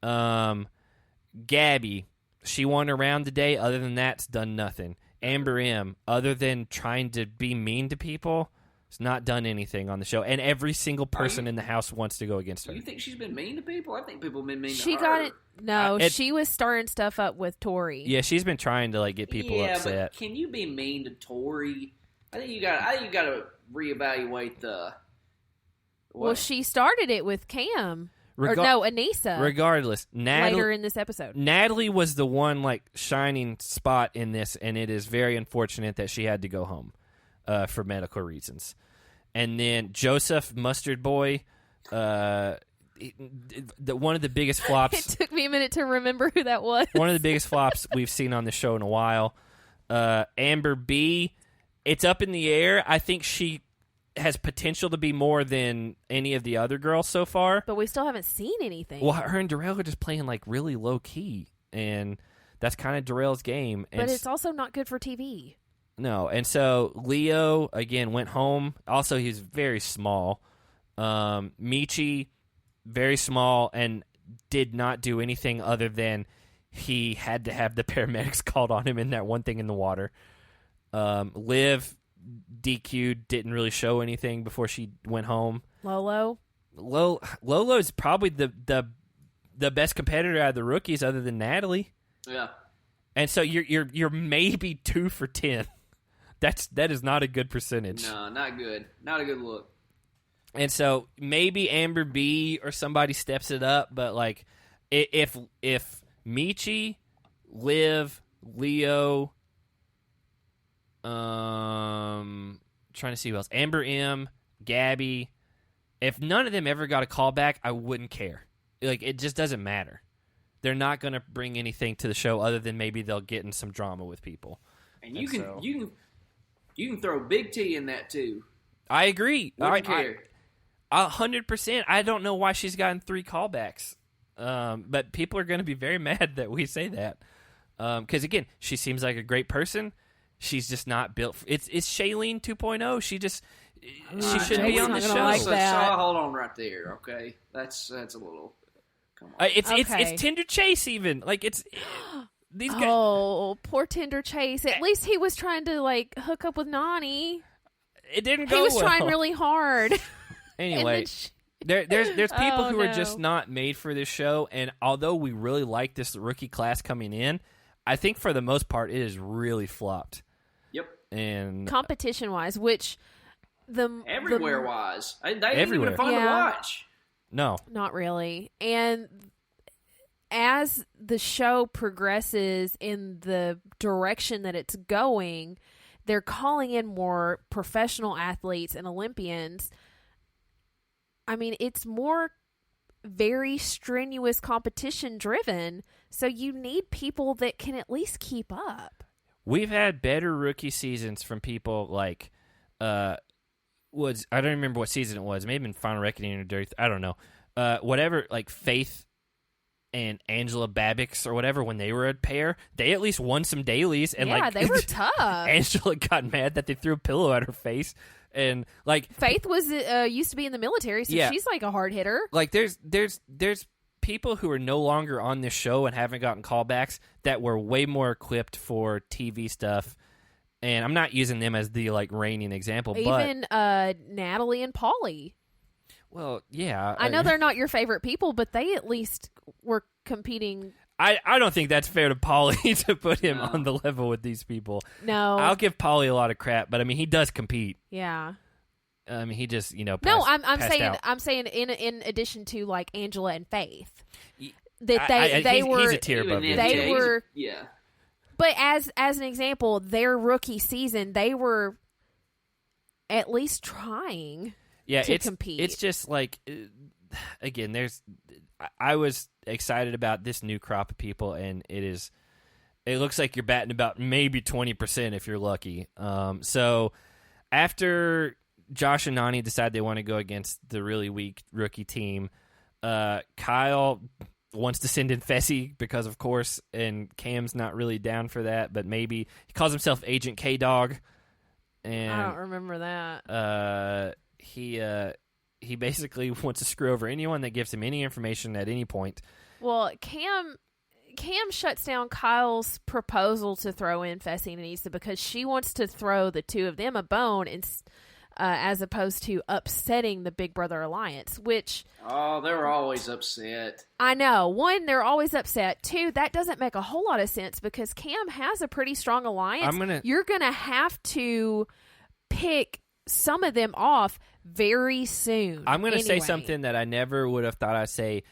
Gabby, she won a round today. Other than that, it's done nothing. Amber M, other than trying to be mean to people, has not done anything on the show. And every single person in the house wants to go against her. You think she's been mean to people? I think people have been mean to her. She got it. No, she was stirring stuff up with Tori. Yeah, she's been trying to get people upset. But can you be mean to Tori? I think you got to reevaluate the. What? Well, she started it with Cam. Anissa. Regardless, later in this episode, Natalie was the one shining spot in this, and it is very unfortunate that she had to go home for medical reasons. And then Joseph Mustard Boy, one of the biggest flops. It took me a minute to remember who that was. One of the biggest flops we've seen on the show in a while. Amber B, it's up in the air. I think she has potential to be more than any of the other girls so far. But we still haven't seen anything. Well, her and Darrell are just playing really low key, and that's kind of Darrell's game. And but it's also not good for TV. No, and so Leo, again, went home. Also, he's very small. Michi, very small, and did not do anything other than he had to have the paramedics called on him in that one thing in the water. Liv, DQ'd, didn't really show anything before she went home. Lolo is probably the best competitor out of the rookies, other than Natalie. Yeah, and so you're maybe 2 for 10. That is not a good percentage. No, not good. Not a good look. And so maybe Amber B or somebody steps it up, but if Michi, Liv, Leo. Trying to see who else. Amber M, Gabby. If none of them ever got a call back, I wouldn't care. It just doesn't matter. They're not going to bring anything to the show other than maybe they'll get in some drama with people. And you can throw Big T in that too. I agree. Wouldn't care. 100%. I don't know why she's gotten 3 callbacks. But people are going to be very mad that we say that. Because again, she seems like a great person. She's just not built. It's Shailene 2.0. She shouldn't be on the show. So hold on right there, okay? That's a little. Come on. It's Tinder Chase even. These guys. Oh, poor Tinder Chase. At least he was trying to hook up with Nani. It didn't go. He was well. trying really hard. Anyway, there's people who are just not made for this show, and although we really like this rookie class coming in, I think for the most part it is really flopped. Yep. And competition-wise, which everywhere-wise, they ain't even fun to watch. No, not really. And as the show progresses in the direction that it's going, they're calling in more professional athletes and Olympians. I mean, it's more very strenuous competition driven, so you need people that can at least keep up. We've had better rookie seasons from people I don't remember what season it was. Maybe in Final Reckoning or Dirty. I don't know. Whatever, Faith and Angela Babbix or whatever, when they were a pair, they at least won some dailies. And they were tough. Angela got mad that they threw a pillow at her face. And Faith was used to be in the military, so she's a hard hitter. There's people who are no longer on this show and haven't gotten callbacks that were way more equipped for TV stuff. And I'm not using them as the reigning example, even Natalie and Pauly. Well, yeah, I know they're not your favorite people, but they at least were competing. I don't think that's fair to Pauly to put him on the level with these people. No. I'll give Pauly a lot of crap, but I mean, he does compete. Yeah. I mean, he just, I'm saying in addition to Angela and Faith, that they were, he's a tier above them. They were, yeah. But as an example, their rookie season, they were at least trying to compete. It's just again, I was excited about this new crop of people, and it looks like you're batting about maybe 20% if you're lucky. So after Josh and Nani decide they want to go against the really weak rookie team, Kyle wants to send in Fessy because, of course, and Cam's not really down for that, but maybe he calls himself Agent K-Dog. And I don't remember that. He basically wants to screw over anyone that gives him any information at any point. Well, Cam shuts down Kyle's proposal to throw in Fessy and Anissa because she wants to throw the two of them a bone, and as opposed to upsetting the Big Brother Alliance, which... Oh, they're always upset. I know. One, they're always upset. Two, that doesn't make a whole lot of sense because Cam has a pretty strong alliance. You're going to have to pick some of them off very soon. I'm going to say something that I never would have thought I'd say.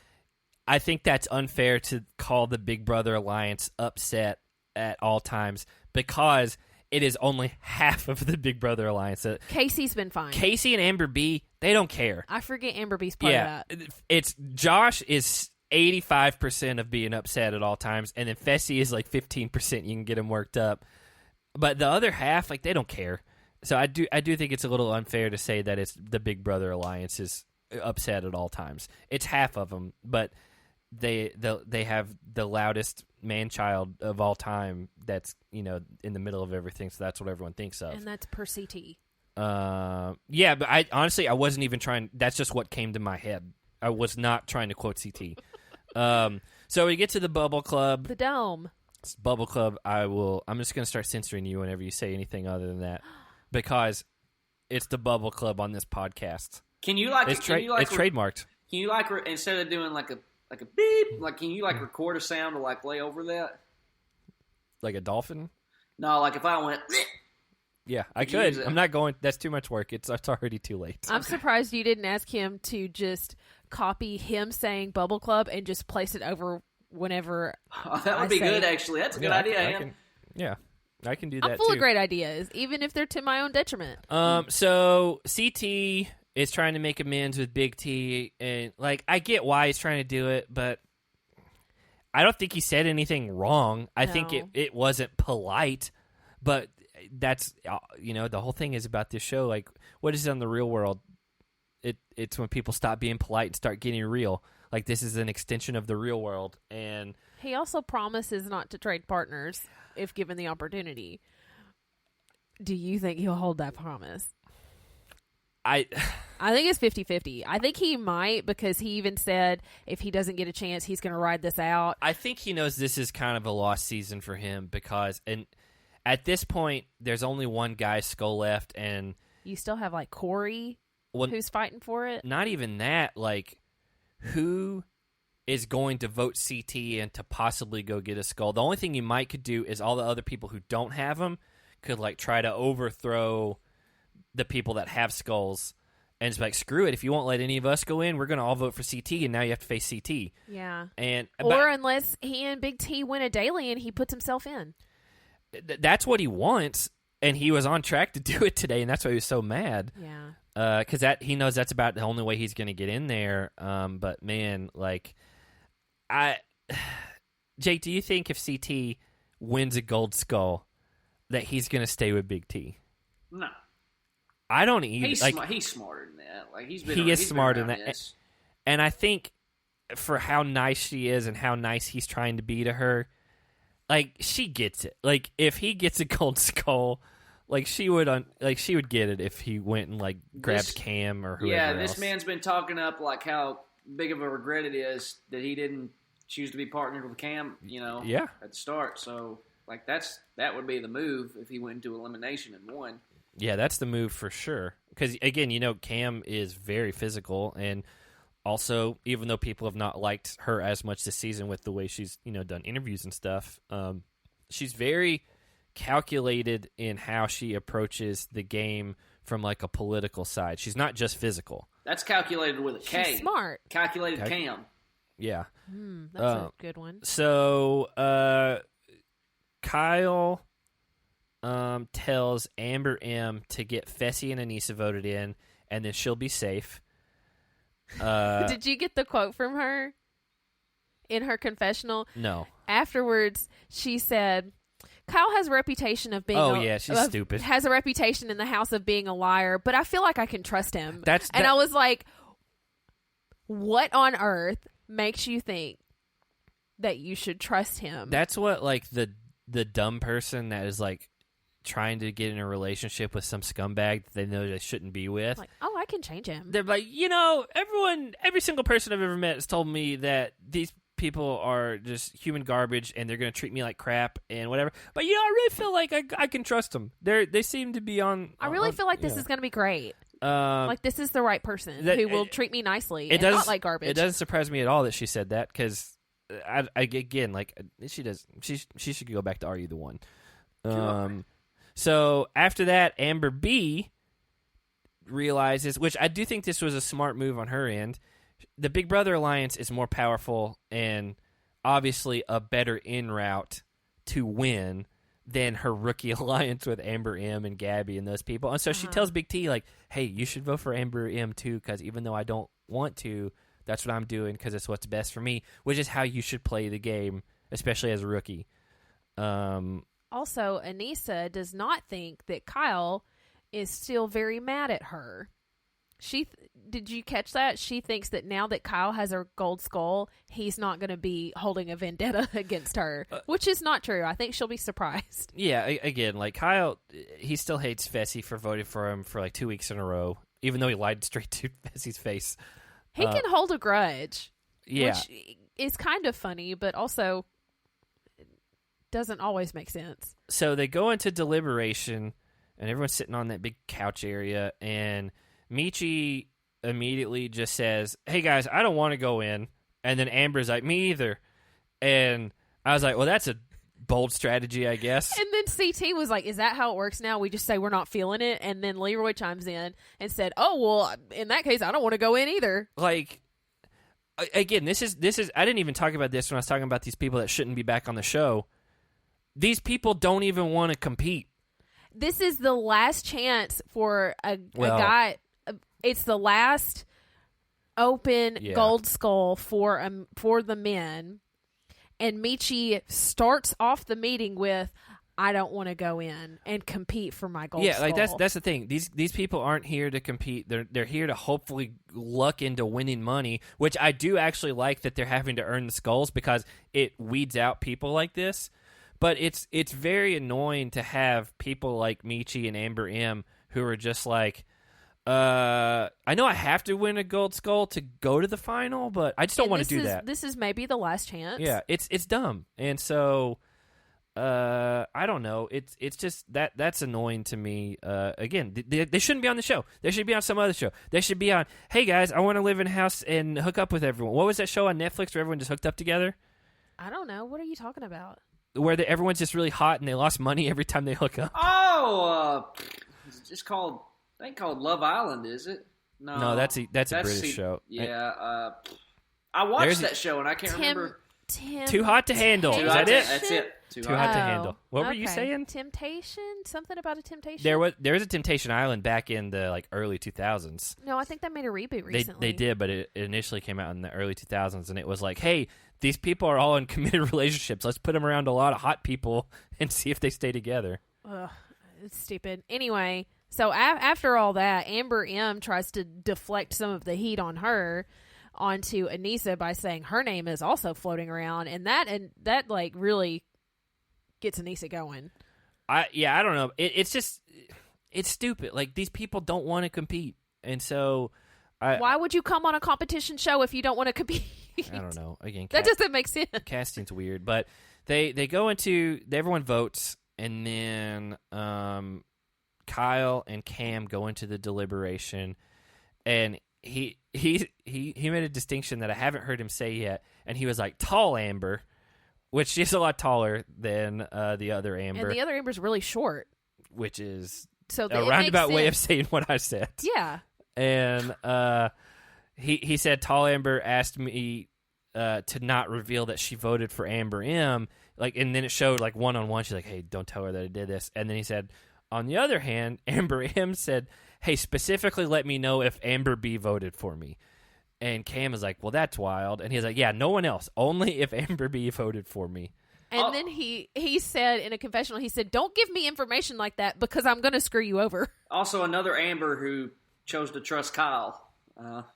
I think that's unfair to call the Big Brother Alliance upset at all times because it is only half of the Big Brother Alliance. Casey's been fine. Casey and Amber B, they don't care. I forget Amber B's part of that. It's Josh is 85% of being upset at all times, and then Fessy is like 15%. You can get him worked up, but the other half, like, they don't care. So I do think it's a little unfair to say that it's the Big Brother Alliance is upset at all times. It's half of them, but they have the loudest man-child of all time that's, in the middle of everything, so that's what everyone thinks of. And that's per CT. Yeah, but I honestly, I wasn't even trying. That's just what came to my head. I was not trying to quote CT. So we get to the Bubble Club. The Dome. It's Bubble Club. I'm just going to start censoring you whenever you say anything other than that because it's the Bubble Club on this podcast. Can you it's trademarked. Can you instead of doing like a beep, can you record a sound to lay over that? Like a dolphin? No, like if I went. Yeah, I could. I'm not going. That's too much work. It's already too late. I'm surprised you didn't ask him to just copy him saying Bubble Club and just place it over whenever. Oh, that would be good, actually. That's a good idea. I can do that. I'm full of great ideas, even if they're to my own detriment. So CT is trying to make amends with Big T, and I get why he's trying to do it, but I don't think he said anything wrong. I think it wasn't polite, but that's the whole thing is about this show. What is it on the real world? It's when people stop being polite and start getting real. This is an extension of the real world, and he also promises not to trade partners if given the opportunity. Do you think he'll hold that promise? I think it's 50-50. I think he might because he even said if he doesn't get a chance, he's going to ride this out. I think he knows this is kind of a lost season for him because at this point, there's only one guy's skull left, and you still have Corey who's fighting for it. Not even that. Who is going to vote CT and to possibly go get a skull? The only thing you could do is all the other people who don't have them could try to overthrow the people that have skulls and just screw it. If you won't let any of us go in, we're going to all vote for CT, and now you have to face CT. Yeah. Or unless he and Big T win a daily and he puts himself in. That's what he wants, and he was on track to do it today, and that's why he was so mad. Yeah. Because he knows that's about the only way he's going to get in there. But man, Jake, do you think if CT wins a gold skull that he's going to stay with Big T? No, I don't either. He's smarter than that. He is smarter than that. And I think for how nice she is and how nice he's trying to be to her, she gets it. If he gets a gold skull. She would get it if he went and grabbed Cam or whoever. Yeah, this else. Man's been talking up how big of a regret it is that he didn't choose to be partnered with Cam. Yeah. At the start. So that would be the move if he went into elimination and won. Yeah, that's the move for sure. Because again, Cam is very physical, and also even though people have not liked her as much this season with the way she's done interviews and stuff, she's very calculated in how she approaches the game from a political side. She's not just physical. That's calculated with a K. She's smart. Calculated Cam. Yeah. That's a good one. So Kyle tells Amber M to get Fessy and Anissa voted in, and then she'll be safe. Did you get the quote from her in her confessional? No. Afterwards, she said, Kyle has a reputation of being she's stupid. Has a reputation in the house of being a liar, but I feel like I can trust him. I was like, what on earth makes you think that you should trust him. That's what, like, the dumb person that is, like, trying to get in a relationship with some scumbag that they know they shouldn't be with. Like, oh, I can change him. They're like, every single person I've ever met has told me that these people are just human garbage and they're going to treat me like crap and whatever. But, I really feel like I can trust them. They seem to be on... I really feel like this is going to be great. Like, this is the right person who will treat me nicely and not like garbage. It doesn't surprise me at all that she said that, because, she should go back to Are You the One? So, after that, Amber B realizes, which I do think this was a smart move on her end, the Big Brother Alliance is more powerful and obviously a better in route to win than her rookie alliance with Amber M and Gabby and those people. And so she tells Big T, like, hey, you should vote for Amber M too, because even though I don't want to, that's what I'm doing because it's what's best for me, which is how you should play the game, especially as a rookie. Also, Anissa does not think that Kyle is still very mad at her. Did you catch that? She thinks that now that Kyle has a gold skull, he's not going to be holding a vendetta against her, which is not true. I think she'll be surprised. Yeah, again, like Kyle, he still hates Fessy for voting for him for like 2 weeks in a row, even though he lied straight to Fessy's face. He can hold a grudge, yeah, which is kind of funny, but also doesn't always make sense. So they go into deliberation, and everyone's sitting on that big couch area, and Michi immediately just says, hey guys, I don't want to go in. And then Amber's like, me either. And I was like, well, that's a bold strategy, I guess. And then CT was like, is that how it works now? We just say we're not feeling it. And then Leroy chimes in and said, oh, well, in that case, I don't want to go in either. Like, again, this is, I didn't even talk about this when I was talking about these people that shouldn't be back on the show. These people don't even want to compete. This is the last chance for a guy. It's the last open gold skull for the men, and Michi starts off the meeting with, "I don't want to go in and compete for my gold skull." Yeah, like that's the thing. These people aren't here to compete. They're here to hopefully luck into winning money, which I do actually like that they're having to earn the skulls because it weeds out people like this. But it's very annoying to have people like Michi and Amber M who are just like, I know I have to win a gold skull to go to the final, but I just don't want to do that. This is maybe the last chance. Yeah, it's dumb. And so I don't know. It's just that's annoying to me. Again, they shouldn't be on the show. They should be on some other show. They should be on, hey guys, I want to live in a house and hook up with everyone. What was that show on Netflix where everyone just hooked up together? I don't know. What are you talking about? Where everyone's just really hot and they lost money every time they hook up. Oh, it's just called, I think called Love Island, is it? No, that's a British show. Yeah, I watched that show and I can't remember. Too Hot to Handle. Is that it? That's it. Too Hot to Handle. What were you saying? Temptation? Something about a temptation? There was a Temptation Island back in the early 2000s. No, I think they made a reboot recently. They did, but it initially came out in the early 2000s, and it was like, hey, these people are all in committed relationships. Let's put them around a lot of hot people and see if they stay together. Ugh, it's stupid. Anyway, so after all that, Amber M tries to deflect some of the heat on her onto Anissa by saying her name is also floating around, and that really gets Anissa going. I don't know. It's stupid. Like, these people don't want to compete, and so why would you come on a competition show if you don't want to compete? I don't know. Again, that doesn't make sense. Casting's weird, but they go into, everyone votes, and then Kyle and Cam go into the deliberation, and he made a distinction that I haven't heard him say yet, and he was like, tall Amber, which she's a lot taller than the other Amber. And the other Amber's really short. Which is a roundabout way of saying what I said. Yeah. And he said, tall Amber asked me to not reveal that she voted for Amber M. And then it showed one-on-one. She's like, hey, don't tell her that I did this. And then he said, on the other hand, Amber M said, hey, specifically let me know if Amber B voted for me. And Cam is like, well, that's wild. And he's like, yeah, no one else. Only if Amber B voted for me. And then he said in a confessional, he said, don't give me information like that because I'm going to screw you over. Also, another Amber who chose to trust Kyle.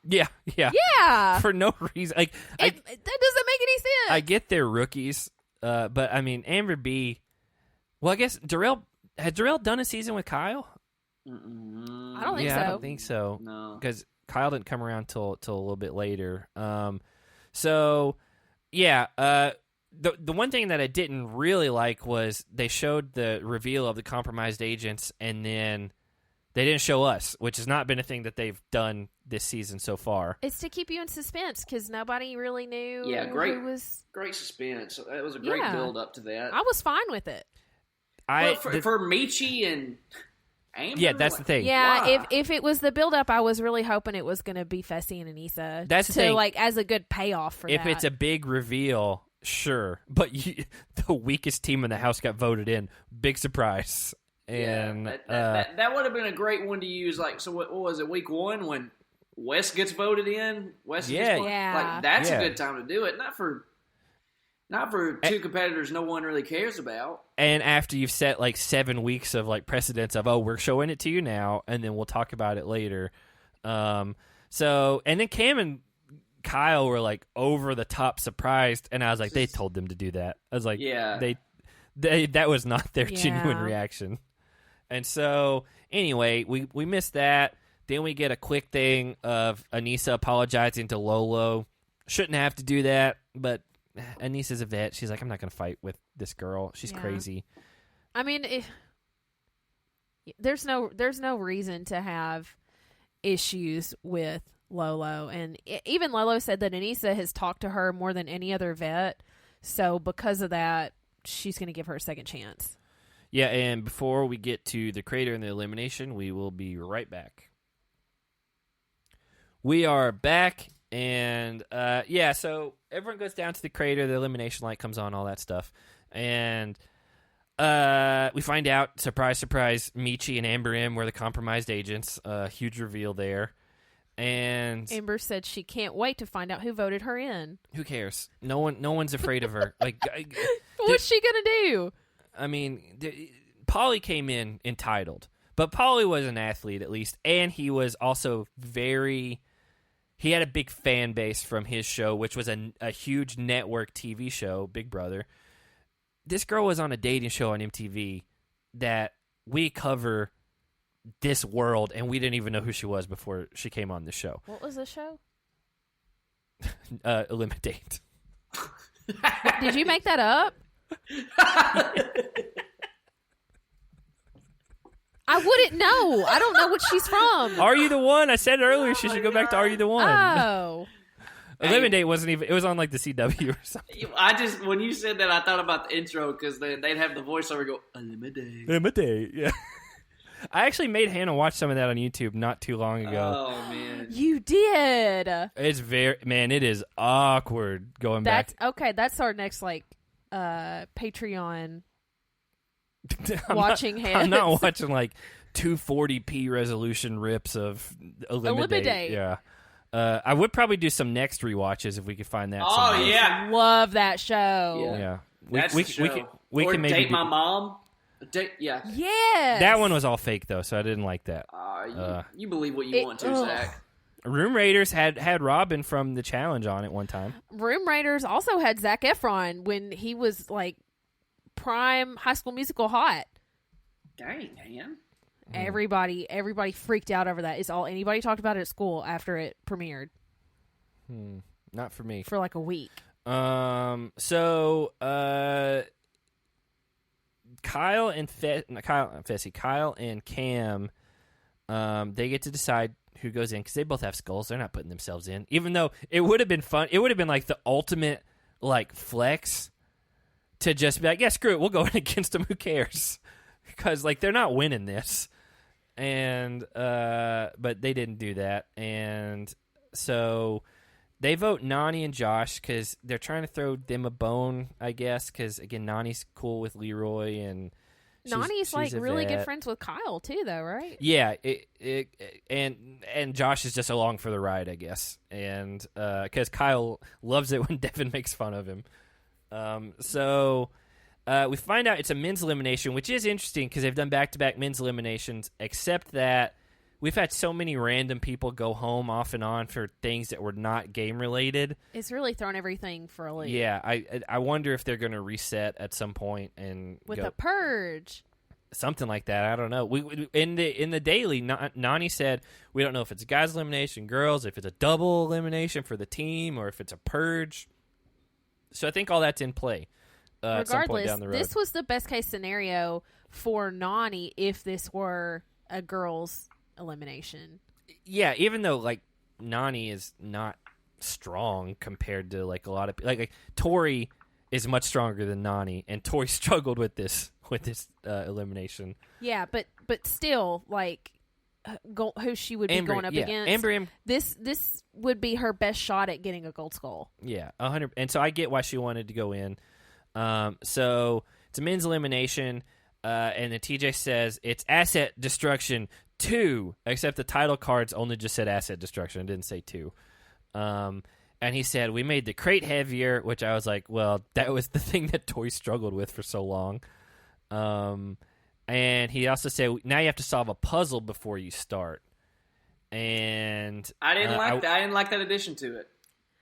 Yeah. Yeah. For no reason. That doesn't make any sense. I get they're rookies, but I mean, Amber B. Well, I guess had Darrell done a season with Kyle? I don't think so. I don't think so. No, because Kyle didn't come around till a little bit later. So yeah. The one thing that I didn't really like was they showed the reveal of the compromised agents, and then they didn't show us, which has not been a thing that they've done this season so far. It's to keep you in suspense because nobody really knew. Yeah, great. Who was... Great suspense. It was a great build up to that. I was fine with it. For Michi and Amber, yeah, that's the thing. Yeah, why? if it was the build up, I was really hoping it was going to be Fessy and Anissa. That's the thing. Like as a good payoff for if that. it's a big reveal, sure, but the weakest team in the house got voted in. Big surprise. And that would have been a great one to use. Like, so what was it? Week 1 when Wes gets voted in. Wes gets like that's a good time to do it. Not for two competitors no one really cares about. And after you've set like 7 weeks of like precedents of we're showing it to you now, and then we'll talk about it later. So and then Cam and Kyle were like over the top surprised, and I was like, they told them to do that. I was like, they that was not their genuine reaction. And so anyway, we missed that. Then we get a quick thing of Anissa apologizing to Lolo. Shouldn't have to do that, but Anissa's a vet. She's like, I'm not going to fight with this girl. She's crazy. I mean, there's no reason to have issues with Lolo, and even Lolo said that Anissa has talked to her more than any other vet. So because of that, she's going to give her a second chance. Yeah, and before we get to the creator and the elimination, we will be right back. We are back. And, so everyone goes down to the crater, the elimination light comes on, all that stuff. And we find out, surprise, surprise, Michi and Amber M were the compromised agents. Huge reveal there. And Amber said she can't wait to find out who voted her in. Who cares? No one's afraid of her. Like, what's she going to do? I mean, Paulie came in entitled. But Paulie was an athlete, at least. And he was also he had a big fan base from his show, which was a huge network TV show, Big Brother. This girl was on a dating show on MTV that we cover this world, and we didn't even know who she was before she came on the show. What was the show? Eliminate. Did you make that up? I wouldn't know. I don't know what she's from. Are You the One? I said earlier she should go back to Are You the One. Oh. Eliminate wasn't even... It was on like the CW or something. When you said that, I thought about the intro because they'd have the voiceover go, Eliminate. Eliminate, yeah. I actually made Hannah watch some of that on YouTube not too long ago. Oh, man. You did. It's it is awkward going back. Okay, that's our next, Patreon... I'm not watching like 240p resolution rips of Eliminate. Yeah. I would probably do some next rewatches if we could find that. Oh somewhere. yeah, love that show. Yeah, that's the show. We or can maybe Date My Mom. Yeah. That one was all fake though, so I didn't like that. You believe what you want to, Zach. Room Raiders had Robin from the challenge on it one time. Room Raiders also had Zac Efron when he was like prime High School Musical hot. Dang, man. Everybody freaked out over that. It's all anybody talked about it at school after it premiered. Not for me. For like a week. Kyle and Cam, they get to decide who goes in because they both have skulls. They're not putting themselves in, even though it would have been fun. It would have been like the ultimate like flex to just be like, yeah, screw it, we'll go in against them. Who cares? Because like they're not winning this, and but they didn't do that, and so they vote Nany and Josh because they're trying to throw them a bone, I guess. Because again, Nany's cool with Leroy, and Nany's like really good friends with Kyle too, though, right? Yeah, and Josh is just along for the ride, I guess, and because Kyle loves it when Devin makes fun of him. We find out it's a men's elimination, which is interesting because they've done back-to-back men's eliminations, except that we've had so many random people go home off and on for things that were not game related. It's really thrown everything for a loop. Yeah, I wonder if they're going to reset at some point and with go, a purge, something like that. I don't know. We in the daily, Nani said we don't know if it's guys elimination, girls, if it's a double elimination for the team, or if it's a purge. So I think all that's in play. At some point down the road. This was the best case scenario for Nani if this were a girls' elimination. Yeah, even though like Nani is not strong compared to like a lot of like Tori is much stronger than Nani, and Tori struggled with this elimination. Yeah, but still, like who she would be going up against. Amber, this would be her best shot at getting a gold skull. Yeah, 100. And so I get why she wanted to go in. So it's a men's elimination, and the TJ says it's asset destruction 2, except the title cards only just said asset destruction. It didn't say 2. And he said, we made the crate heavier, which I was like, well, that was the thing that Tori struggled with for so long. And he also said, now you have to solve a puzzle before you start. And I didn't like that. I didn't like that addition to it.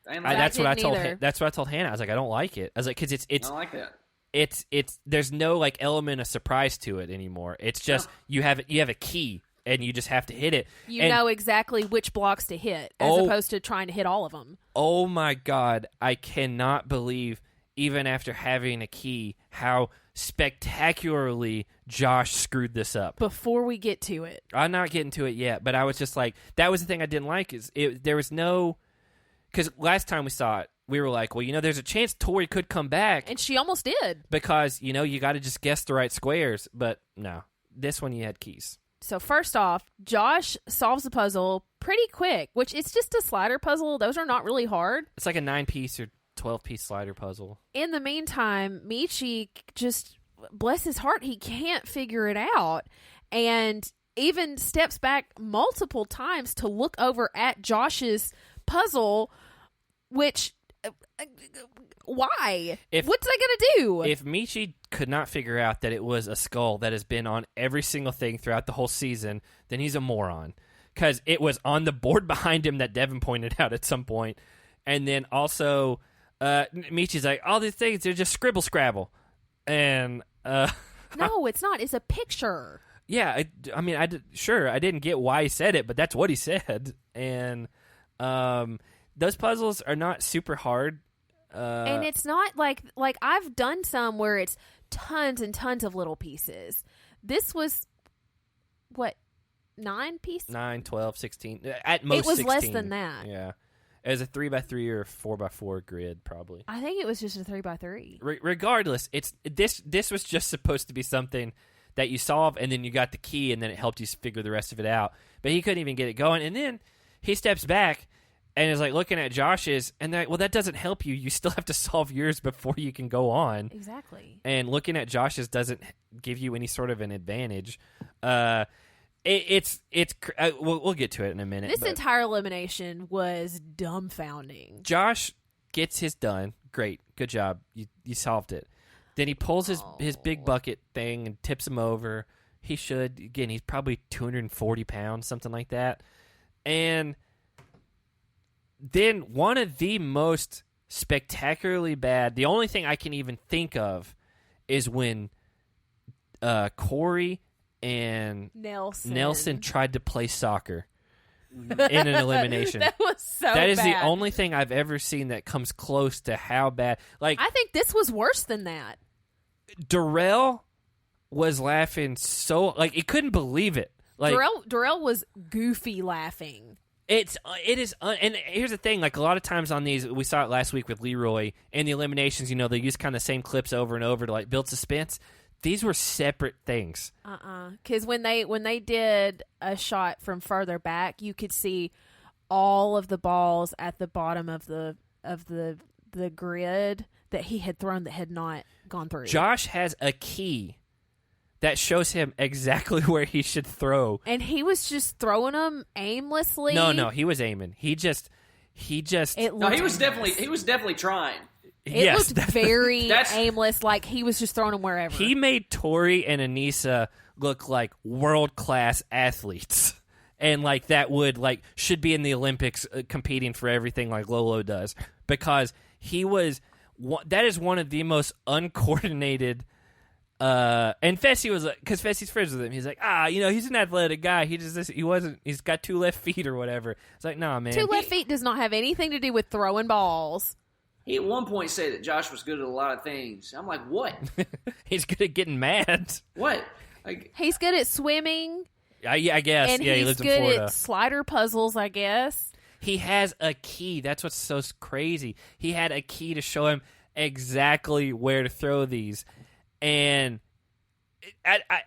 That's what I told. That's what I told Hannah. I was like, I don't like it. I was like, because it's. I don't like that. It's there's no like element of surprise to it anymore. It's just you have a key and you just have to hit it. You know exactly which blocks to hit as opposed to trying to hit all of them. Oh my God, I cannot believe even after having a key how spectacularly Josh screwed this up. Before we get to it, I'm not getting to it yet, but I was just like, that was the thing I didn't like is there was no. Because last time we saw it, we were like, well, there's a chance Tori could come back. And she almost did. Because, you got to just guess the right squares. But no, this one you had keys. So first off, Josh solves the puzzle pretty quick, which it's just a slider puzzle. Those are not really hard. It's like a 9-piece or 12-piece slider puzzle. In the meantime, Michi just, bless his heart, he can't figure it out. And even steps back multiple times to look over at Josh's puzzle, which why? What's I gonna do? If Michi could not figure out that it was a skull that has been on every single thing throughout the whole season, then he's a moron. Because it was on the board behind him that Devin pointed out at some point. And then also, Michi's like, all these things, they're just Scrabble. And, no, it's not. It's a picture. Yeah, I didn't get why he said it, but that's what he said. And, those puzzles are not super hard. And it's not like I've done some where it's tons and tons of little pieces. This was, what, 9 pieces? 9, 12, 16. At most 16. It was 16. Less than that. Yeah. It was a 3x3 or 4x4 grid, probably. I think it was just a 3x3. Regardless, this was just supposed to be something that you solve, and then you got the key, and then it helped you figure the rest of it out. But he couldn't even get it going. And then he steps back and is like looking at Josh's, and they're like, well, that doesn't help you. You still have to solve yours before you can go on. Exactly. And looking at Josh's doesn't give you any sort of an advantage. We'll get to it in a minute. This entire elimination was dumbfounding. Josh gets his done. Great. Good job. You solved it. Then he pulls his big bucket thing and tips him over. He should. Again, he's probably 240 pounds, something like that. And then one of the most spectacularly bad, the only thing I can even think of is when Corey and Nelson tried to play soccer in an elimination. That was so bad. That is bad. the only thing I've ever seen that comes close to how bad. Like, I think this was worse than that. Darrell was laughing so, like, he couldn't believe it. Like, Darrell was goofy laughing. It is, and here's the thing, like a lot of times on these, we saw it last week with Leroy, and the eliminations, they use kind of the same clips over and over to like build suspense. These were separate things. Because when they did a shot from further back, you could see all of the balls at the bottom of the grid that he had thrown that had not gone through. Josh has a key that shows him exactly where he should throw. And he was just throwing them aimlessly. No, he was aiming. He was definitely trying. It looked very aimless, like he was just throwing them wherever. He made Tori and Anissa look like world-class athletes. and like that would like should be in the Olympics competing for everything like Lolo does, because that is one of the most uncoordinated. And Fessy was like, because Fessy's friends with him, he's like, he's an athletic guy. He's got 2 left feet or whatever. It's like, nah, man. 2 left feet does not have anything to do with throwing balls. He at one point said that Josh was good at a lot of things. I'm like, what? He's good at getting mad. What? He's good at swimming. I guess. And he lives in Florida. He's good at slider puzzles, I guess. He has a key. That's what's so crazy. He had a key to show him exactly where to throw these. And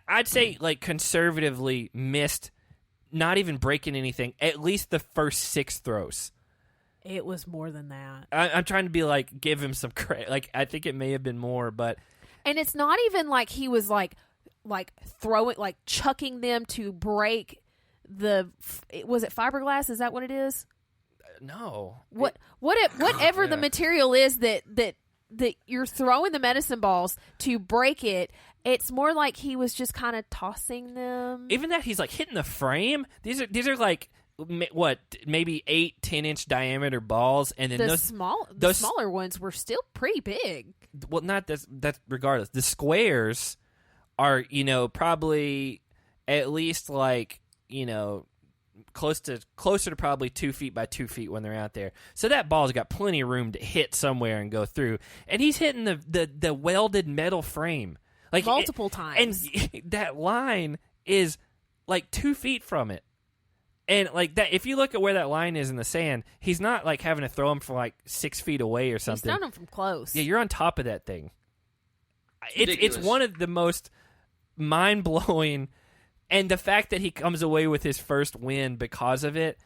I'd say, like, conservatively missed not even breaking anything, at least the first 6 throws. It was more than that. I'm trying to be like, give him some credit. Like, I think it may have been more, but. And it's not even like he was like throwing, like chucking them to break was it fiberglass? Is that what it is? No. Whatever the material is that you're throwing the medicine balls to break it, it's more like he was just kind of tossing them. Even that, he's like hitting the frame. These are like what, maybe 8-10-inch diameter balls, and then the smaller ones were still pretty big. Well, not that's regardless. The squares are probably at least like closer to probably 2 feet by 2 feet when they're out there. So that ball's got plenty of room to hit somewhere and go through. And he's hitting the welded metal frame like multiple times. And that line is like 2 feet from it. And like that, if you look at where that line is in the sand, he's not like having to throw him from like 6 feet away or something. He's throwing him from close. Yeah, you're on top of that thing. It's one of the most mind-blowing. And the fact that he comes away with his first win because of it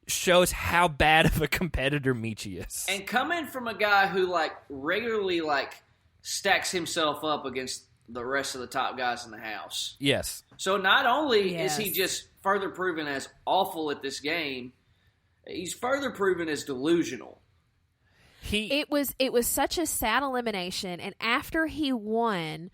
shows how bad of a competitor Michi is. And coming from a guy who like regularly like stacks himself up against the rest of the top guys in the house. Yes. So not only is he just further proven as awful at this game, he's further proven as delusional. It was such a sad elimination, and after he won,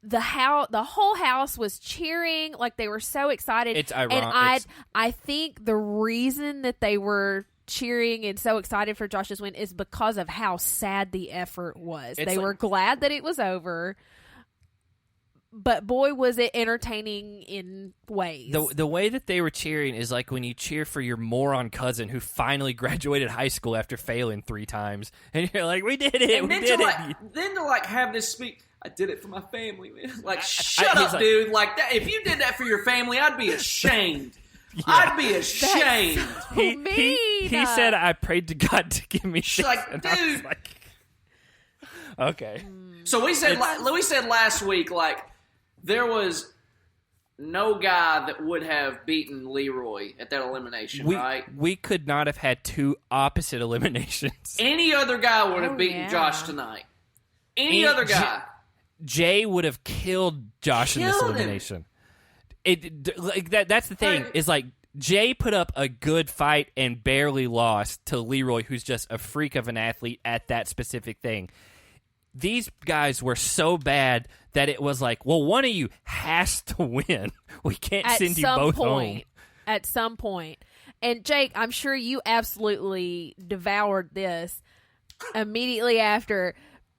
the whole house was cheering, like they were so excited. It's ironic. And I think the reason that they were cheering and so excited for Josh's win is because of how sad the effort was. They were glad that it was over, but boy, was it entertaining in ways. The way that they were cheering is like when you cheer for your moron cousin who finally graduated high school after failing 3 times, and you're like, "We did it! And we did it!" Then to like have this speak. I did it for my family, man. Like, shut up, dude. Like that. If you did that for your family, I'd be ashamed. Yeah. I'd be ashamed. That's so mean. He said, "I prayed to God to give me shit." Like, dude. Like, okay. So we said last week, like, there was no guy that would have beaten Leroy at that elimination, right? We could not have had 2 opposite eliminations. Any other guy would have beaten Josh tonight. Any other guy. Jeyyy would have killed Josh in this elimination. That's the thing, is like Jeyyy put up a good fight and barely lost to Leroy, who's just a freak of an athlete at that specific thing. These guys were so bad that it was like, well, one of you has to win. We can't send you both home. At some point. And Jake, I'm sure you absolutely devoured this immediately after.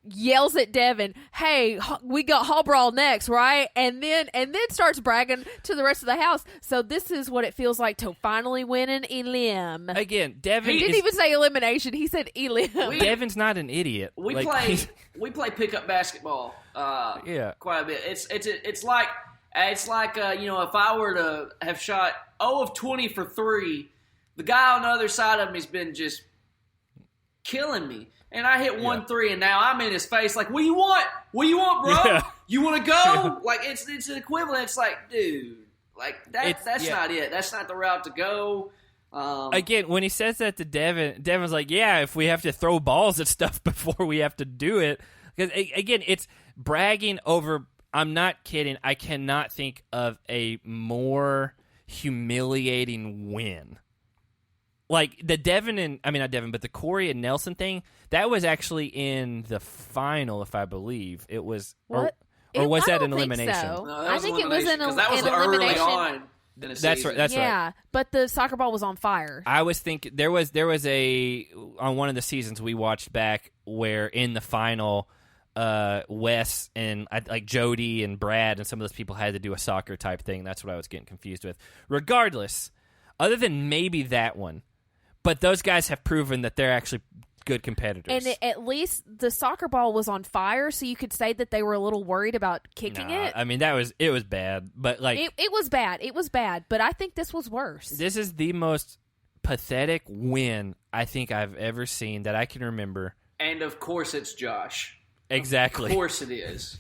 Yells at Devin, "Hey, we got Hall Brawl next, right?" And then starts bragging to the rest of the house. So this is what it feels like to finally win an elim. Again, Devin. He didn't even say elimination. He said elim. Devin's not to idiot. We play pickup basketball. Quite a bit. It's like if I were to have shot 0 of 20 for 3, the guy on the other side of me has been just killing me. And I hit 1 3, and now I'm in his face like, what do you want? What do you want, bro? Yeah. You want to go? Like, it's an equivalent. It's like, dude, like, that's not it. That's not the route to go. Again, when he says that to Devin, Devin's like, yeah, if we have to throw balls at stuff before we have to do it. Because, again, it's bragging over, I'm not kidding, I cannot think of a more humiliating win. Like, the the Corey and Nelson thing, that was actually in the final, if I believe. It was... What? Or was that an think elimination? So. No, I think it was an elimination. That was early on. That's right. That's yeah, right. But the soccer ball was on fire. I was thinking there was a on one of the seasons we watched back where in the final, Wes and like Jody and Brad and some of those people had to do a soccer type thing. That's what I was getting confused with. Regardless, other than maybe that one, but those guys have proven that they're actually good competitors. And at least the soccer ball was on fire, so you could say that they were a little worried about kicking it. I mean, it was bad, but like it was bad. It was bad, but I think this was worse. This is the most pathetic win I think I've ever seen that I can remember. And of course, it's Josh. Exactly. Of course, it is.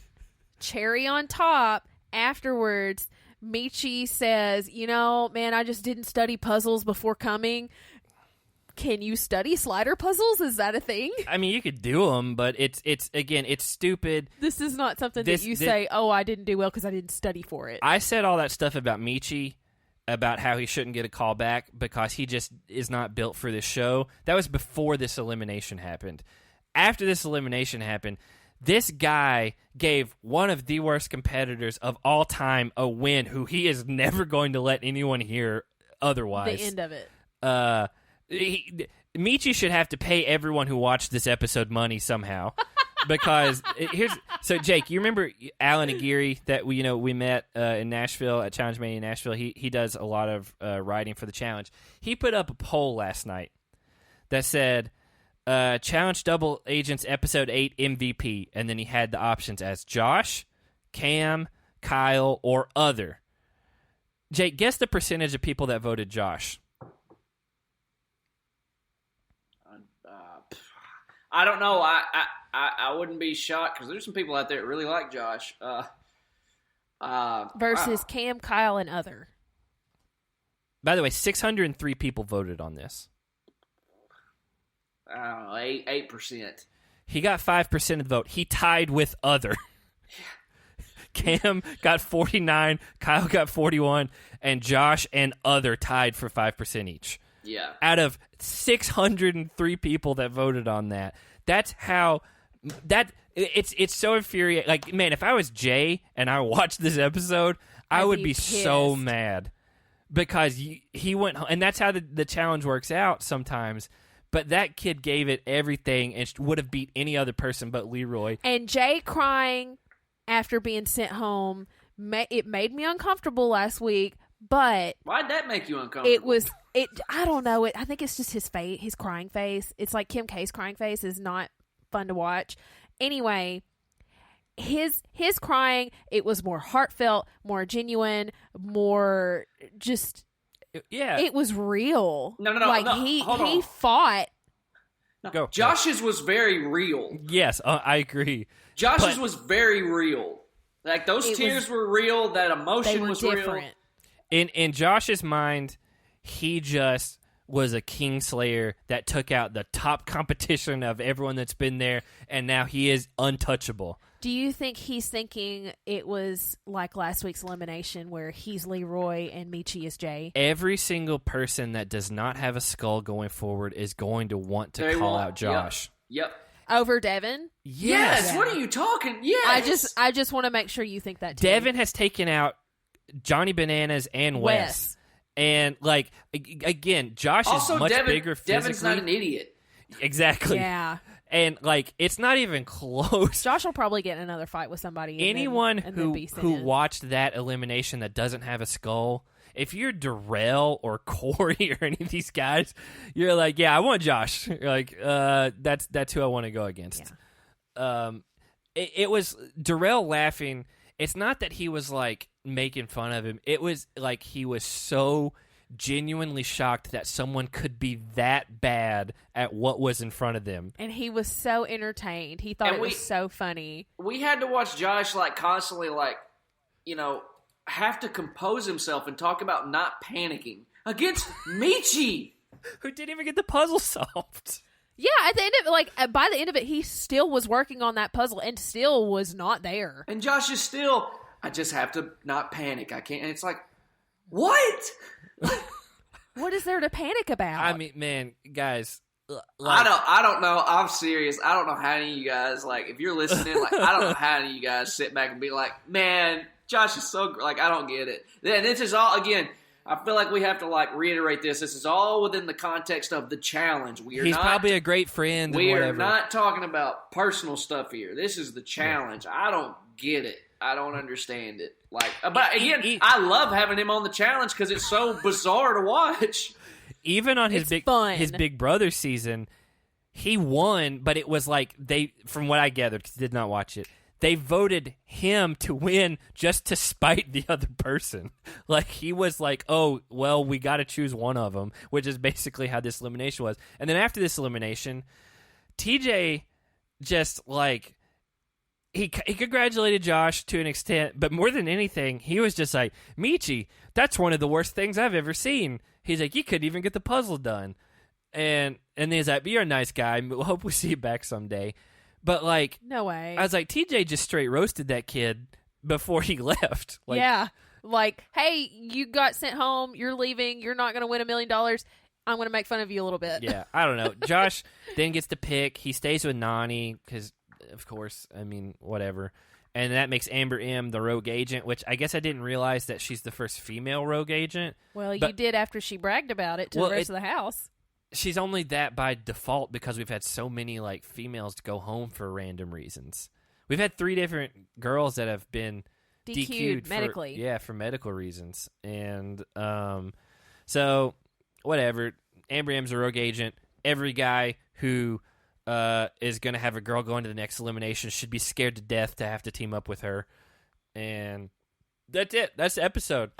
Cherry on top. Afterwards, Michi says, man, I just didn't study puzzles before coming. Can you study slider puzzles? Is that a thing? I mean, you could do them, but it's stupid. This is not something that you say, oh, I didn't do well because I didn't study for it. I said all that stuff about Michi, about how he shouldn't get a call back because he just is not built for this show. That was before this elimination happened. After this elimination happened, this guy gave one of the worst competitors of all time a win who he is never going to let anyone hear otherwise. The end of it. Michi should have to pay everyone who watched this episode money somehow, because so Jake, you remember Alan Aguirre that we met in Nashville at Challenge Mania in Nashville? He does a lot of writing for the challenge. He put up a poll last night that said Challenge Double Agents Episode 8 MVP, and then he had the options as Josh, Cam, Kyle, or other. Jake, guess the percentage of people that voted Josh. I don't know. I wouldn't be shocked because there's some people out there that really like Josh. Versus Cam, Kyle, and other. By the way, 603 people voted on this. I don't know, 8%. He got 5% of the vote. He tied with other. Cam got 49, Kyle got 41, and Josh and other tied for 5% each. Yeah. Out of 603 people that voted on that. That's how it's so infuriating. Like, man, if I was Jeyyy and I watched this episode, I would be so mad because he went home, and that's how the challenge works out sometimes. But that kid gave it everything and would have beat any other person but Leroy. And Jeyyy crying after being sent home, it made me uncomfortable last week. But why'd that make you uncomfortable? I don't know. I think it's just his face, his crying face. It's like Kim K's crying face is not fun to watch. Anyway, his crying, it was more heartfelt, more genuine, more just. Yeah, it was real. No. Like he fought. No, Go. Josh's was very real. Yes, I agree. Josh's was very real. Like those tears were real. That emotion was different. real. In Josh's mind, he just was a Kingslayer that took out the top competition of everyone that's been there, and now he is untouchable. Do you think he's thinking it was like last week's elimination where he's Leroy and Michi is Jeyyy? Every single person that does not have a skull going forward is going to want to call out Josh. Yep. Over Devin? Yes. Yeah. What are you talking? Yes. I just want to make sure you think that too. Devin has taken out Johnny Bananas and Wes. And, like, again, Josh also, is much bigger physically. Devin's not an idiot. Exactly. Yeah. And, like, it's not even close. Josh will probably get in another fight with somebody. Anyone who watched that elimination that doesn't have a skull, if you're Darrell or Corey or any of these guys, you're like, yeah, I want Josh. You're like, that's who I want to go against. Yeah. It was Darrell laughing. It's not that he was, like, making fun of him. It was like he was so genuinely shocked that someone could be that bad at what was in front of them. And he was so entertained. He thought it was so funny. We had to watch Josh, like, constantly, like, have to compose himself and talk about not panicking against Michi, who didn't even get the puzzle solved. Yeah, at the end of it, by the end of it, he still was working on that puzzle and still was not there. And Josh is still, I just have to not panic. I can't. And it's like, what? What is there to panic about? I mean, man, guys. I don't know. I'm serious. I don't know how any of you guys, like, if you're listening, like, I don't know how any of you guys sit back and be like, man, Josh is so, like, I don't get it. Then this is all, again, I feel like we have to reiterate this. This is all within the context of the challenge. He's probably a great friend. We are not talking about personal stuff here. This is the challenge. I don't get it. I don't understand it. But again, I love having him on the challenge because it's so bizarre to watch. Even on his Big Brother season, he won, but it was from what I gathered, because I did not watch it, they voted him to win just to spite the other person. He was oh, well, we got to choose one of them, which is basically how this elimination was. And then after this elimination, TJ just he congratulated Josh to an extent, but more than anything, he was just like, Michi, that's one of the worst things I've ever seen. He's like, you couldn't even get the puzzle done. And he's like, you're a nice guy. We'll hope we see you back someday. But no way. I was like, TJ just straight roasted that kid before he left. Yeah. Hey, you got sent home. You're leaving. You're not going to win $1 million. I'm going to make fun of you a little bit. Yeah. I don't know. Josh then gets to pick. He stays with Nany because, of course, I mean, whatever. And that makes Amber M the rogue agent, which I guess I didn't realize that she's the first female rogue agent. Well, you did after she bragged about it to the rest of the house. She's only that by default because we've had so many females go home for random reasons. We've had 3 different girls that have been DQ'd medically. For medical reasons. And so whatever. Amber M's a rogue agent. Every guy who is going to have a girl go into the next elimination should be scared to death to have to team up with her. And that's it. That's the episode.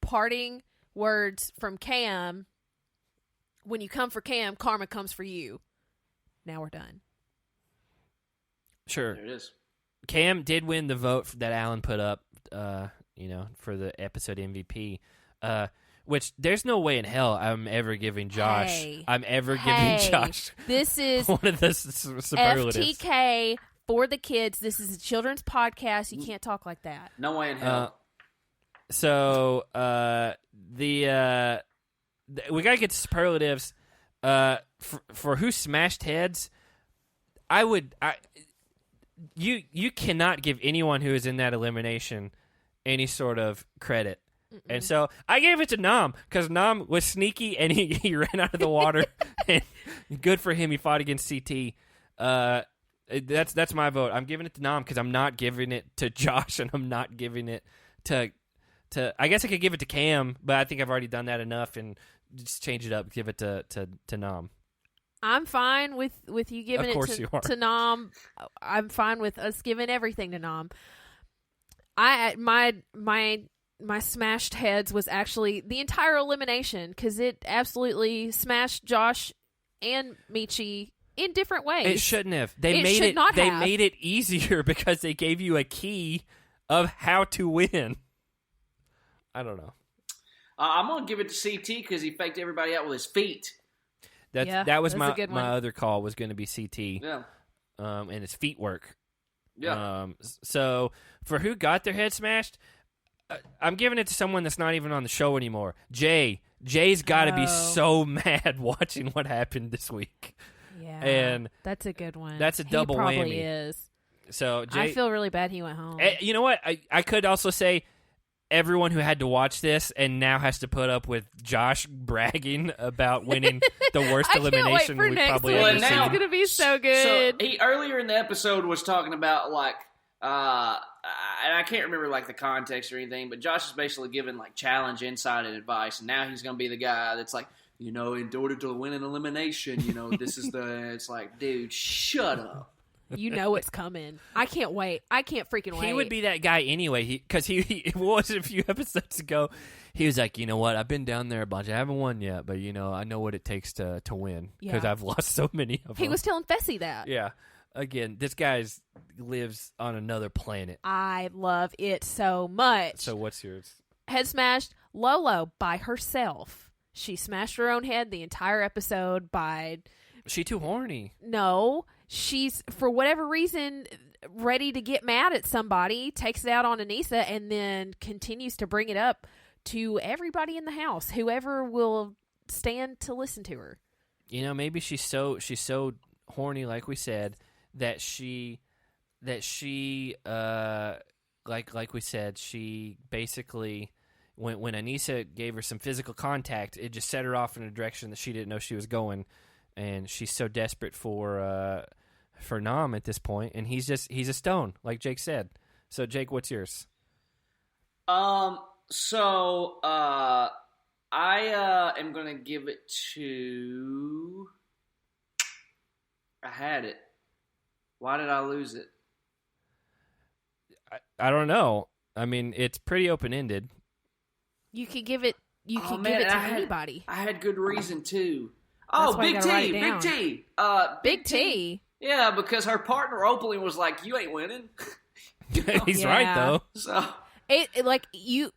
Parting words from Cam. When you come for Cam, karma comes for you. Now we're done. Sure. There it is. Cam did win the vote that Alan put up, for the episode MVP, which there's no way in hell I'm ever giving Josh. Josh. This is one of the superlatives. FTK for the kids. This is a children's podcast. You can't talk like that. No way in hell. We gotta get to superlatives. For who smashed heads, you cannot give anyone who is in that elimination any sort of credit. Mm-mm. And so I gave it to Nam because Nam was sneaky and he ran out of the water. And good for him. He fought against CT. That's my vote. I'm giving it to Nam because I'm not giving it to Josh and I'm not giving it to. I guess I could give it to Cam, but I think I've already done that enough and just change it up. Give it to Nam. I'm fine with you giving it to Nam. I'm fine with us giving everything to Nam. My smashed heads was actually the entire elimination because it absolutely smashed Josh and Michi in different ways. It shouldn't have. They made it easier because they gave you a key of how to win. I don't know. I'm going to give it to CT because he faked everybody out with his feet. That was my other call was going to be CT. Yeah. And his feet work. Yeah. So for who got their head smashed, I'm giving it to someone that's not even on the show anymore. Jay's got to be so mad watching what happened this week. Yeah. And that's a good one. That's a double whammy. He probably is. So Jay, I feel really bad he went home. You know what? I could also say everyone who had to watch this and now has to put up with Josh bragging about winning the worst elimination we've probably ever seen. It's going to be so good. So he earlier in the episode was talking about and I can't remember the context or anything, but Josh is basically giving challenge insight and advice, and now he's going to be the guy that's in order to win an elimination, this is it's dude, shut up. You know it's coming. I can't wait. I can't freaking wait. He would be that guy anyway. Because he was a few episodes ago. He was like, you know what? I've been down there a bunch. I haven't won yet, but I know what it takes to win because I've lost so many of them. He was telling Fessy that. Yeah. Again, this guy lives on another planet. I love it so much. So what's yours? Head smashed Lolo by herself. She smashed her own head the entire episode by... She too horny. No. She's, for whatever reason, ready to get mad at somebody, takes it out on Anissa, and then continues to bring it up to everybody in the house, whoever will stand to listen to her. Maybe she's so horny, like we said, that she like we said, she basically when Anissa gave her some physical contact, it just set her off in a direction that she didn't know she was going, and she's so desperate for Nam at this point, and he's a stone, like Jake said. So Jake, what's yours? So I am gonna give it to. I had it. Why did I lose it? I don't know. I mean, it's pretty open-ended. You could give it. You could give it to anybody. I had good reason too. Oh, Big T, Big T, Big T. Yeah, because her partner openly was like, "You ain't winning." You know? He's right though. So it like you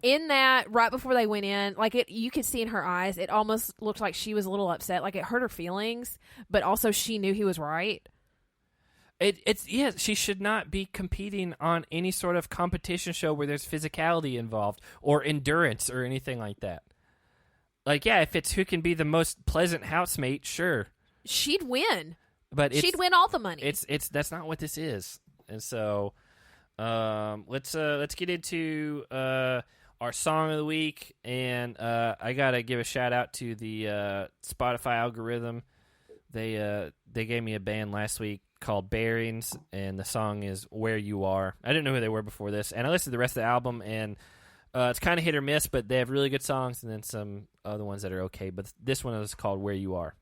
in that right before they went in, like you could see in her eyes, it almost looked like she was a little upset, like it hurt her feelings, but also she knew he was right. She should not be competing on any sort of competition show where there's physicality involved or endurance or anything like that. Like, yeah, if it's who can be the most pleasant housemate, sure. She'd win. But she'd win all the money. It's that's not what this is. And so let's get into our song of the week, and I gotta give a shout out to the Spotify algorithm. They gave me a band last week called Bearings, and the song is Where You Are. I didn't know who they were before this, and I listened to the rest of the album, and it's kind of hit or miss, but they have really good songs, and then some other ones that are okay, but this one is called Where You Are.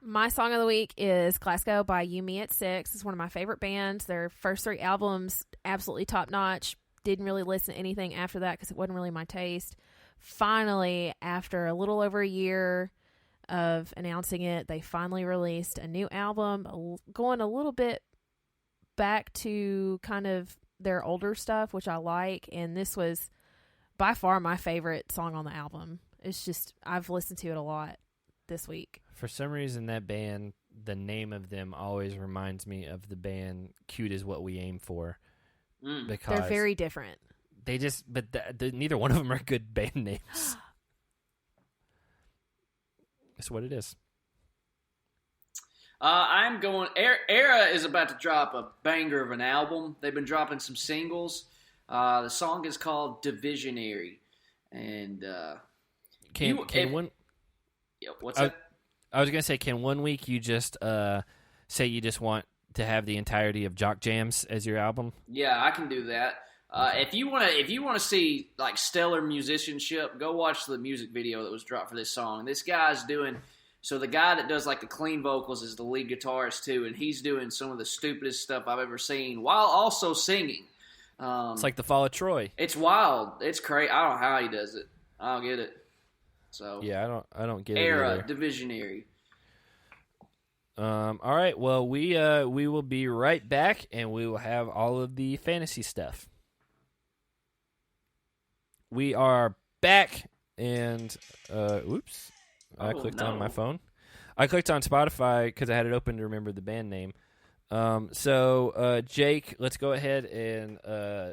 My song of the week is Glasgow by You Me at 6. It's one of my favorite bands. Their first 3 albums, absolutely top-notch. Didn't really listen to anything after that because it wasn't really my taste. Finally, after a little over a year of announcing it, they finally released a new album, going a little bit back to kind of their older stuff, which I like, and this was by far my favorite song on the album. It's just, I've listened to it a lot this week. For some reason, that band, the name of them always reminds me of the band Cute Is What We Aim For. Because they're very different. They just, but neither one of them are good band names. That's what it is. I'm going. Era is about to drop a banger of an album. They've been dropping some singles. The song is called "Divisionary," and what's that? I was gonna say, can one week you just say you just want to have the entirety of Jock Jams as your album? Yeah, I can do that. If you want to see like stellar musicianship, go watch the music video that was dropped for this song. This guy's doing. So the guy that does like the clean vocals is the lead guitarist too, and he's doing some of the stupidest stuff I've ever seen while also singing. It's like the Fall of Troy. It's wild. It's crazy. I don't know how he does it. I don't get it. So yeah, I don't get Era, it either. Divisionary. All right. Well, we will be right back, and we will have all of the fantasy stuff. We are back, and oops. I clicked on my phone. I clicked on Spotify because I had it open to remember the band name. So Jake, let's go ahead and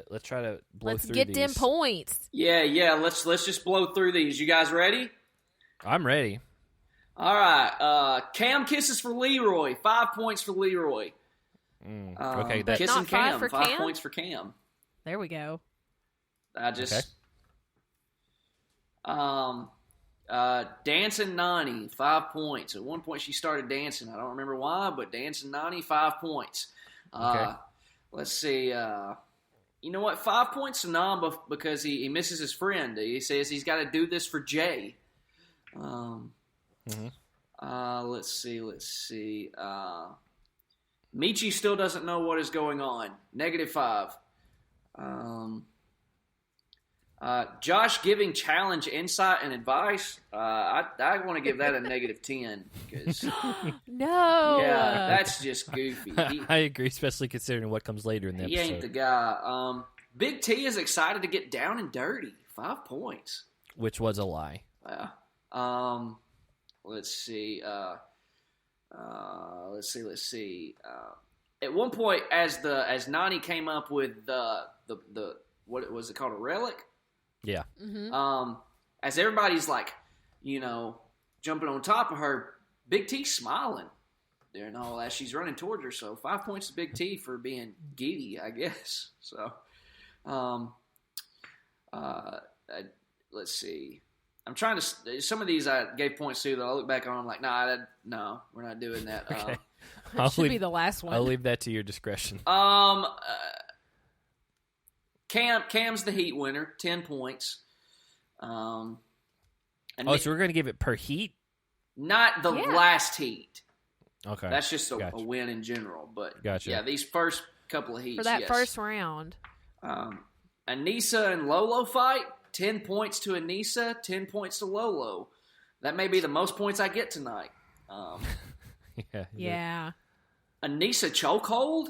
let's try to blow through these. Let's get them points. Yeah. Let's just blow through these. You guys ready? I'm ready. All right. Cam kisses for Leroy. 5 points for Leroy. Okay, that's kissing Cam. 5 5 points for Cam. There we go. Okay. Dancing Nani, 5 points. At one point she started dancing. I don't remember why, but Dancing Nani, 5 points. Okay. Let's see. You know what? 5 points to Nam because he misses his friend. He says he's got to do this for Jeyyy. Let's see. Michi still doesn't know what is going on. -5. Josh giving challenge insight and advice. I want to give that a -10 because no, yeah, that's just goofy. I agree, especially considering what comes later in the episode. He ain't the guy. Big T is excited to get down and dirty. 5 points, which was a lie. Yeah. Let's see. Let's see. At one point, as Nani came up with the what was it called, a relic? Yeah. Mm-hmm. As everybody's like, jumping on top of her, Big T's smiling during all that. She's running towards her, so 5 points to Big T for being giddy, I guess. So, Let's see. I'm trying to. Some of these I gave points to that I look back on. I'm like, no, we're not doing that. Okay. It should be the last one. I'll leave that to your discretion. Cam's the heat winner, 10 points. So we're going to give it per heat? Not the last heat. Okay. That's just a win in general. But gotcha. Yeah, these first couple of heats. For that first round. Anissa and Lolo fight, 10 points to Anissa, 10 points to Lolo. That may be the most points I get tonight. Yeah. Anissa chokehold,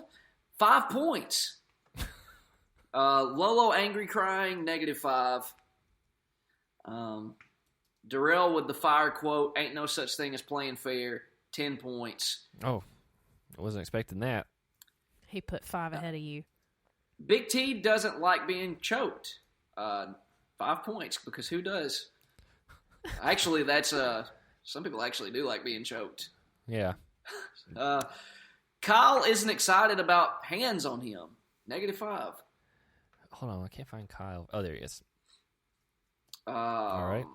5 points. Lolo angry crying, -5. Darrell with the fire quote, ain't no such thing as playing fair, 10 points. Oh, I wasn't expecting that. He put 5 ahead of you. Big T doesn't like being choked. 5 points, because who does? Actually, that's some people actually do like being choked. Yeah. Kyle isn't excited about hands on him. -5. Hold on, I can't find Kyle. Oh, there he is. All right.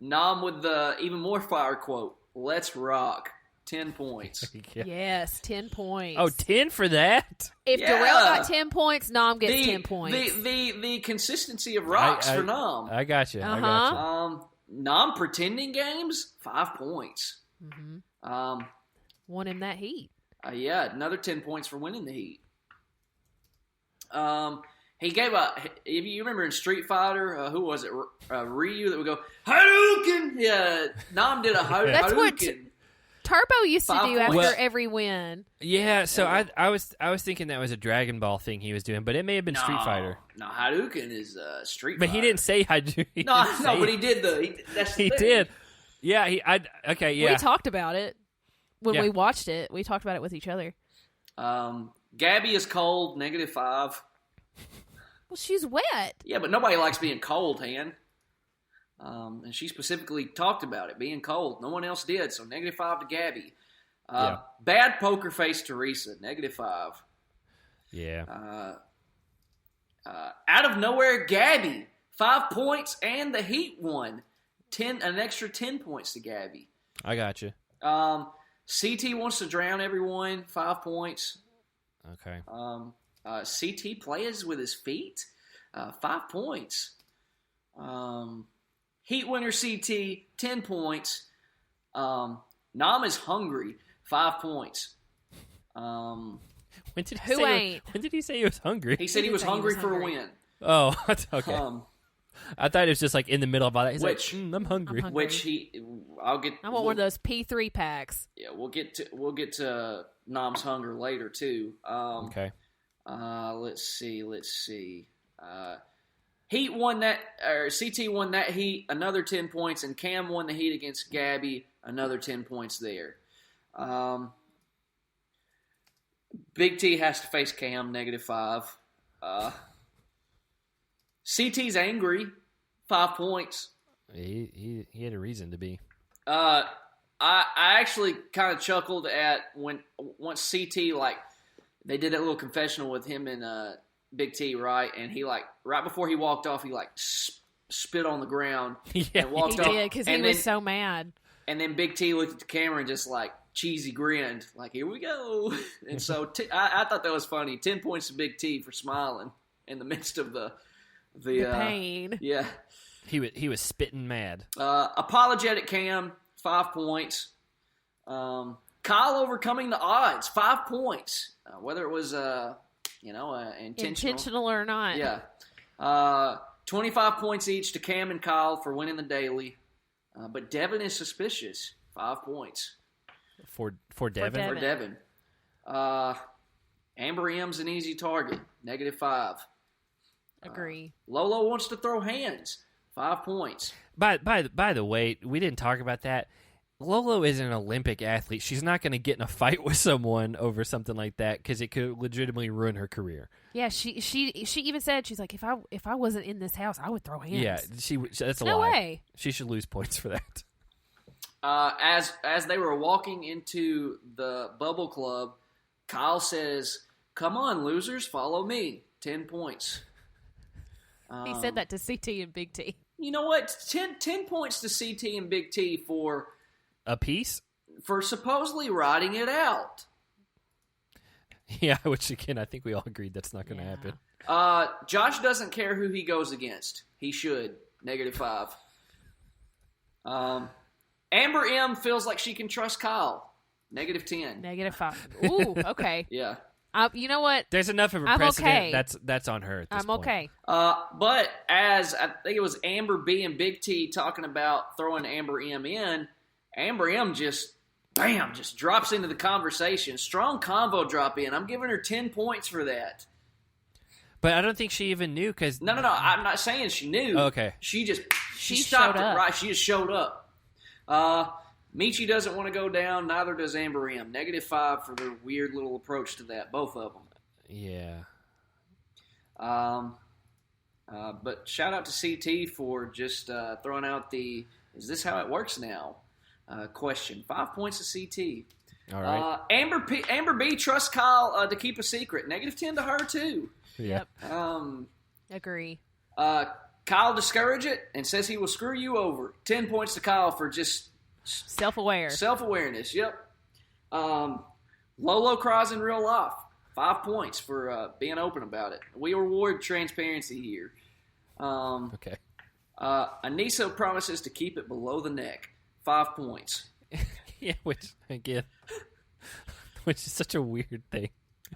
Nom with the even more fire quote. Let's rock. 10 points. Yeah. Yes, 10 points. Oh, 10 for that? If Darrell got 10 points, Nom gets 10 points. The consistency of rocks for Nom. I got you. I got you. Nom pretending games, 5 points. Mm-hmm. Won him that heat. Another 10 points for winning the heat. He gave if you remember in Street Fighter, who was it? Ryu that would go, Hadouken! Yeah, Nom did a Hadouken. That's what Turbo used to do after every win. Yeah, so I was thinking that was a Dragon Ball thing he was doing, but it may have been Street Fighter. No, Hadouken is Street Fighter. But he didn't say Hadouken. But he did he did. Yeah, We talked about it when we watched it. We talked about it with each other. Gabby is cold, -5. Well, she's wet. Yeah, but nobody likes being cold, Han. And she specifically talked about it, being cold. No one else did, so -5 to Gabby. Bad poker face Teresa, -5. Yeah. Out of nowhere, Gabby, 5 points and the Heat won. An extra 10 points to Gabby. I got you. CT wants to drown everyone, 5 points. Okay. CT plays with his feet, 5 points. Heat winner CT, 10 points. Nam is hungry, 5 points. When did he say he was hungry? He said he was hungry for a win. Oh, okay. I thought it was just like in the middle of all that. He's like, I'm hungry. Which I want one of those P3 packs. Yeah, we'll get to Nam's hunger later too. Okay. Let's see. Heat won that, or CT won that heat, another 10 points, and Cam won the heat against Gabby, another 10 points there. Big T has to face Cam, -5. CT's angry, 5 points. He had a reason to be. I actually kind of chuckled at once CT they did that little confessional with him and Big T, right? And he right before he walked off, he spit on the ground and walked off. He did because he was so mad. And then Big T looked at the camera and just cheesy grinned, here we go. And so I thought that was funny. 10 points to Big T for smiling in the midst of the pain. Yeah. He was spitting mad. Apologetic Cam, 5 points. Kyle overcoming the odds, 5 points. Whether it was intentional or not. Yeah. 25 points each to Cam and Kyle for winning the daily. But Devin is suspicious, 5 points. For Devin? For Devin. Amber M's an easy target, -5. Agree. Lolo wants to throw hands, 5 points. By the way, we didn't talk about that. Lolo is an Olympic athlete. She's not going to get in a fight with someone over something like that because it could legitimately ruin her career. Yeah, she even said, she's like, if I wasn't in this house, I would throw hands. Yeah, that's a lie. No way. She should lose points for that. As they were walking into the Bubble Club, Kyle says, "Come on, losers, follow me." 10 points. He said that to CT and Big T. You know what? 10 points to CT and Big T for a piece for supposedly riding it out. Yeah, which again, I think we all agreed that's not going to happen. Josh doesn't care who he goes against. He should. -5. Amber M feels like she can trust Kyle. -10. -5. Ooh, okay. Yeah. You know what? There's enough of a precedent. Okay. That's on her at this point. Okay. But as I think it was Amber B and Big T talking about throwing Amber M in, Amber M just drops into the conversation. Strong convo drop in. I'm giving her 10 points for that. But I don't think she even knew because... No. I'm not saying she knew. Okay. She stopped it right. She just showed up. Michi doesn't want to go down. Neither does Amber M. -5 for their weird little approach to that. Both of them. Yeah. But shout out to CT for just throwing out the "Is this how it works now?" question. 5 points to CT. All right. Amber B trusts Kyle to keep a secret. -10 to her too. Yeah. Agree. Kyle discourage it and says he will screw you over. 10 points to Kyle for just self-awareness. Yep. Lolo cries in real life. 5 points for being open about it. We reward transparency here. Okay. Anissa promises to keep it below the neck. 5 points. Yeah, which is such a weird thing.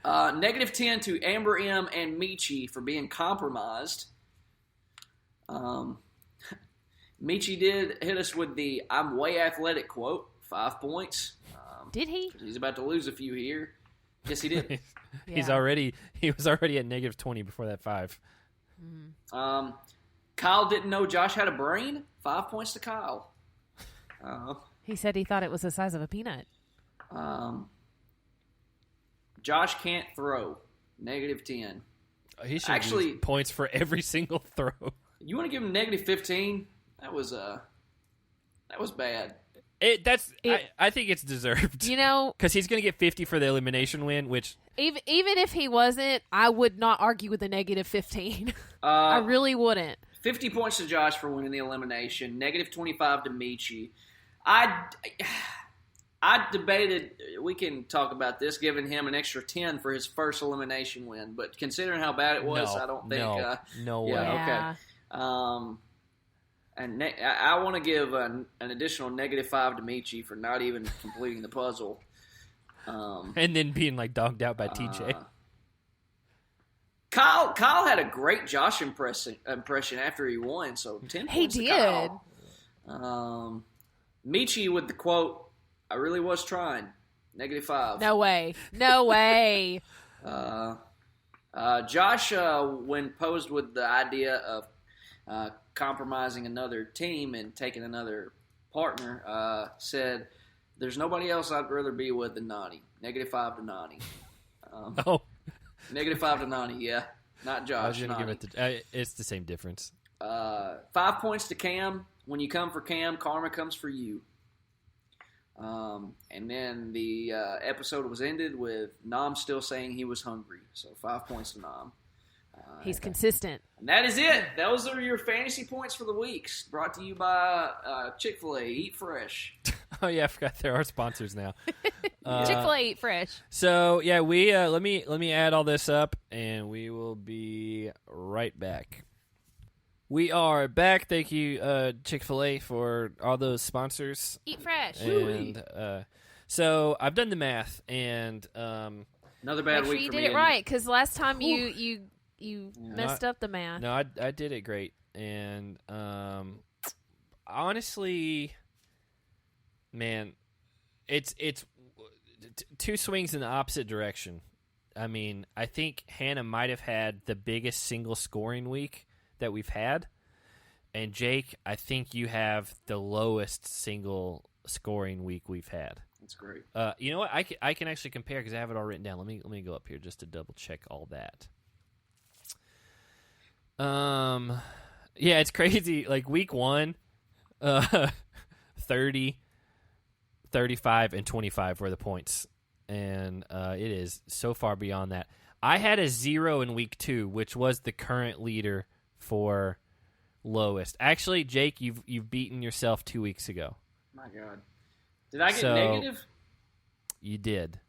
-10 to Amber M and Michi for being compromised. Michi did hit us with the "I'm way athletic" quote. 5 points. Did he? He's about to lose a few here. Yes, he did. He was already at -20 before that 5. Kyle didn't know Josh had a brain. 5 points to Kyle. He said he thought it was the size of a peanut. Josh can't throw. -10. He should actually use points for every single throw. You want to give him -15? That was bad. I think it's deserved. You know, because he's going to get 50 for the elimination win, which even if he wasn't, I would not argue with the -15. I really wouldn't. 50 points to Josh for winning the elimination. -25 to Michi. I debated, we can talk about this, giving him an extra 10 for his first elimination win. But considering how bad it was, I don't think... no way. Yeah, okay. And I want to give an additional -5 to Michi for not even completing the puzzle. And then being like dogged out by TJ. Kyle had a great Josh impression after he won, so 10 points to Kyle. He did. Michi with the quote, "I really was trying." -5. No way. No way. Josh, when posed with the idea of compromising another team and taking another partner, said, "There's nobody else I'd rather be with than Nani." -5 to Nani. -5 to Nani, yeah. Not Josh. I was going to give it it's the same difference. 5 points to Cam. When you come for Cam, karma comes for you. And then the episode was ended with Nam still saying he was hungry. So 5 points to Nam. He's consistent. And that is it. Those are your fantasy points for the weeks. Brought to you by Chick-fil-A. Eat fresh. Oh yeah, I forgot there are sponsors now. Chick-fil-A Eat fresh. So yeah, we let me add all this up, and we will be right back. We are back. Thank you, Chick-fil-A, for all those sponsors. Eat fresh. And so I've done the math, and another bad week you for did me. it right, because last time you messed up the math. No, I did it great, and honestly, man, it's two swings in the opposite direction. I mean, I think Hannah might have had the biggest single scoring week that we've had, and Jake, I think you have the lowest single scoring week we've had. That's great. You know what? I can actually compare because I have it all written down. Let me go up here just to double check all that. Yeah, it's crazy. Like week 1, 30, 35, and 25 were the points, and it is so far beyond that. I had a 0 in week 2, which was the current leader for lowest. Actually, Jake, you've beaten yourself 2 weeks ago. My God. Did I get negative? You did.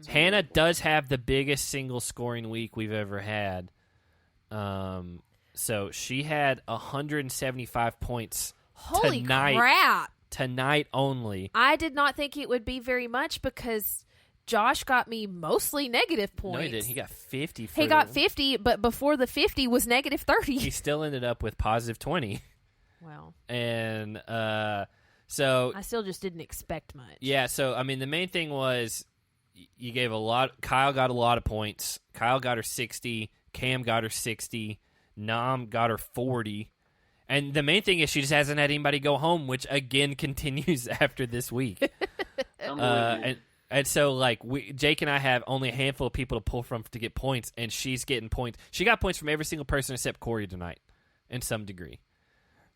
Hannah does have the biggest single scoring week we've ever had. So she had 175 points Holy tonight. crap. Tonight only. I did not think it would be very much because Josh got me mostly negative points. No, he didn't. He got 50. He got 50, but before the 50 was negative 30. He still ended up with positive 20. Wow. And so... I still just didn't expect much. Yeah, so, I mean, the main thing was you gave a lot... Kyle got a lot of points. Kyle got her 60. Cam got her 60. Nam got her 40. And the main thing is she just hasn't had anybody go home, which, again, continues after this week. And so, like, Jake and I have only a handful of people to pull from to get points, and she's getting points. She got points from every single person except Corey tonight, in some degree.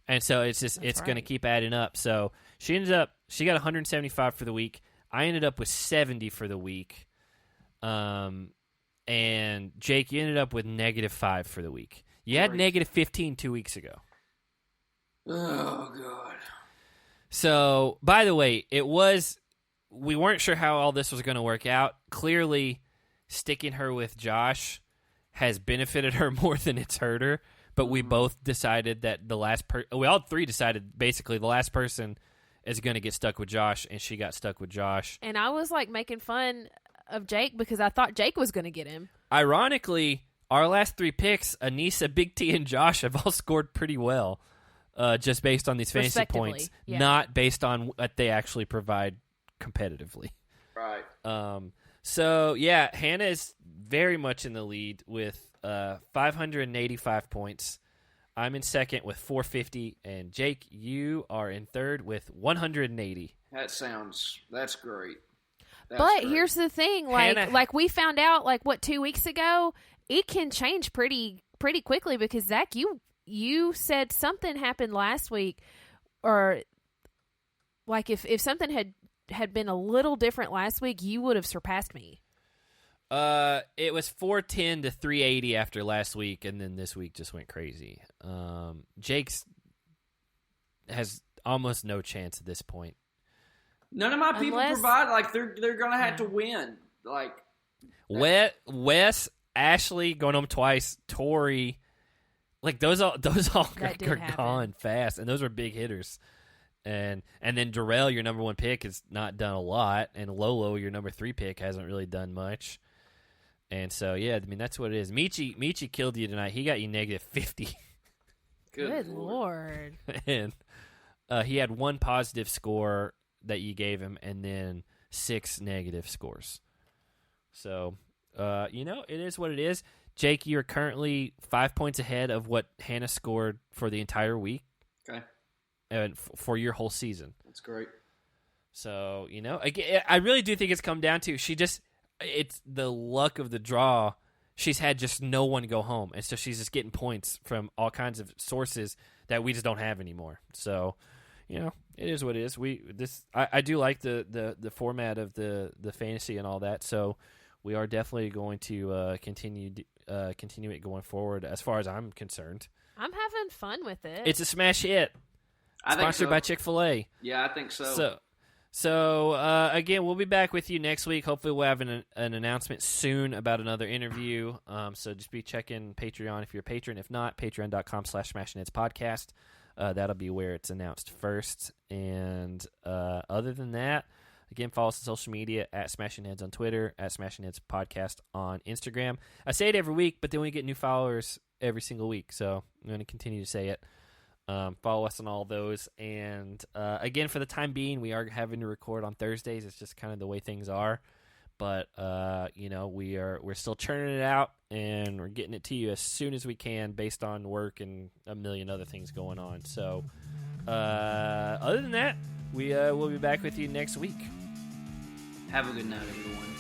And so it's just going to keep adding up. So she got 175 for the week. I ended up with 70 for the week. And Jake, you ended up with -5 for the week. You had -15 2 weeks ago. Oh, God. So, by the way, we weren't sure how all this was going to work out. Clearly, sticking her with Josh has benefited her more than it's hurt her. But we both decided that we all three decided basically the last person is going to get stuck with Josh, and she got stuck with Josh. And I was like making fun of Jake because I thought Jake was going to get him. Ironically, our last 3 picks, Anissa, Big T, and Josh have all scored pretty well, just based on these fantasy points, not based on what they actually provide competitively. Right. So, yeah, Hannah is very much in the lead with 585 points. I'm in second with 450, and Jake, you are in third with 180. That's great. Here's the thing, like we found out 2 weeks ago, it can change pretty quickly because Zach, you said something happened last week, or like if something had been a little different last week, you would have surpassed me. It was 410 to 380 after last week, and then this week just went crazy. Jake's has almost no chance at this point. None of my people provide they're gonna have to win. Wes, Ashley going home twice, Tori, those all are gone fast, and those are big hitters. And then Darrell, your number 1 pick, has not done a lot, and Lolo, your number 3 pick, hasn't really done much. And so, yeah, I mean, that's what it is. Michi killed you tonight. He got you -50. Good Lord. And he had 1 positive score that you gave him, and then 6 negative scores. So, it is what it is. Jake, you're currently 5 points ahead of what Hannah scored for the entire week. Okay. And for your whole season. That's great. So, again, I really do think it's come down to it's the luck of the draw. She's had just no one go home, and so she's just getting points from all kinds of sources that we just don't have anymore. So, it is what it is. I do like the format of the fantasy and all that. So, we are definitely going to continue it going forward. As far as I'm concerned, I'm having fun with it. It's a smash hit. Sponsored by Chick-fil-A. Yeah, I think so. So again, we'll be back with you next week. Hopefully we'll have an announcement soon about another interview. So just be checking Patreon if you're a patron. If not, patreon.com/SmashingHeadsPodcast. That'll be where it's announced first. And other than that, again, follow us on social media at Smashing Heads on Twitter, at Smashing Heads Podcast on Instagram. I say it every week, but then we get new followers every single week. So I'm going to continue to say it. Follow us on all those, and again, for the time being, we are having to record on Thursdays. It's just kind of the way things are, but we're still churning it out, and we're getting it to you as soon as we can, based on work and a million other things going on. So, other than that, we'll be back with you next week. Have a good night, everyone.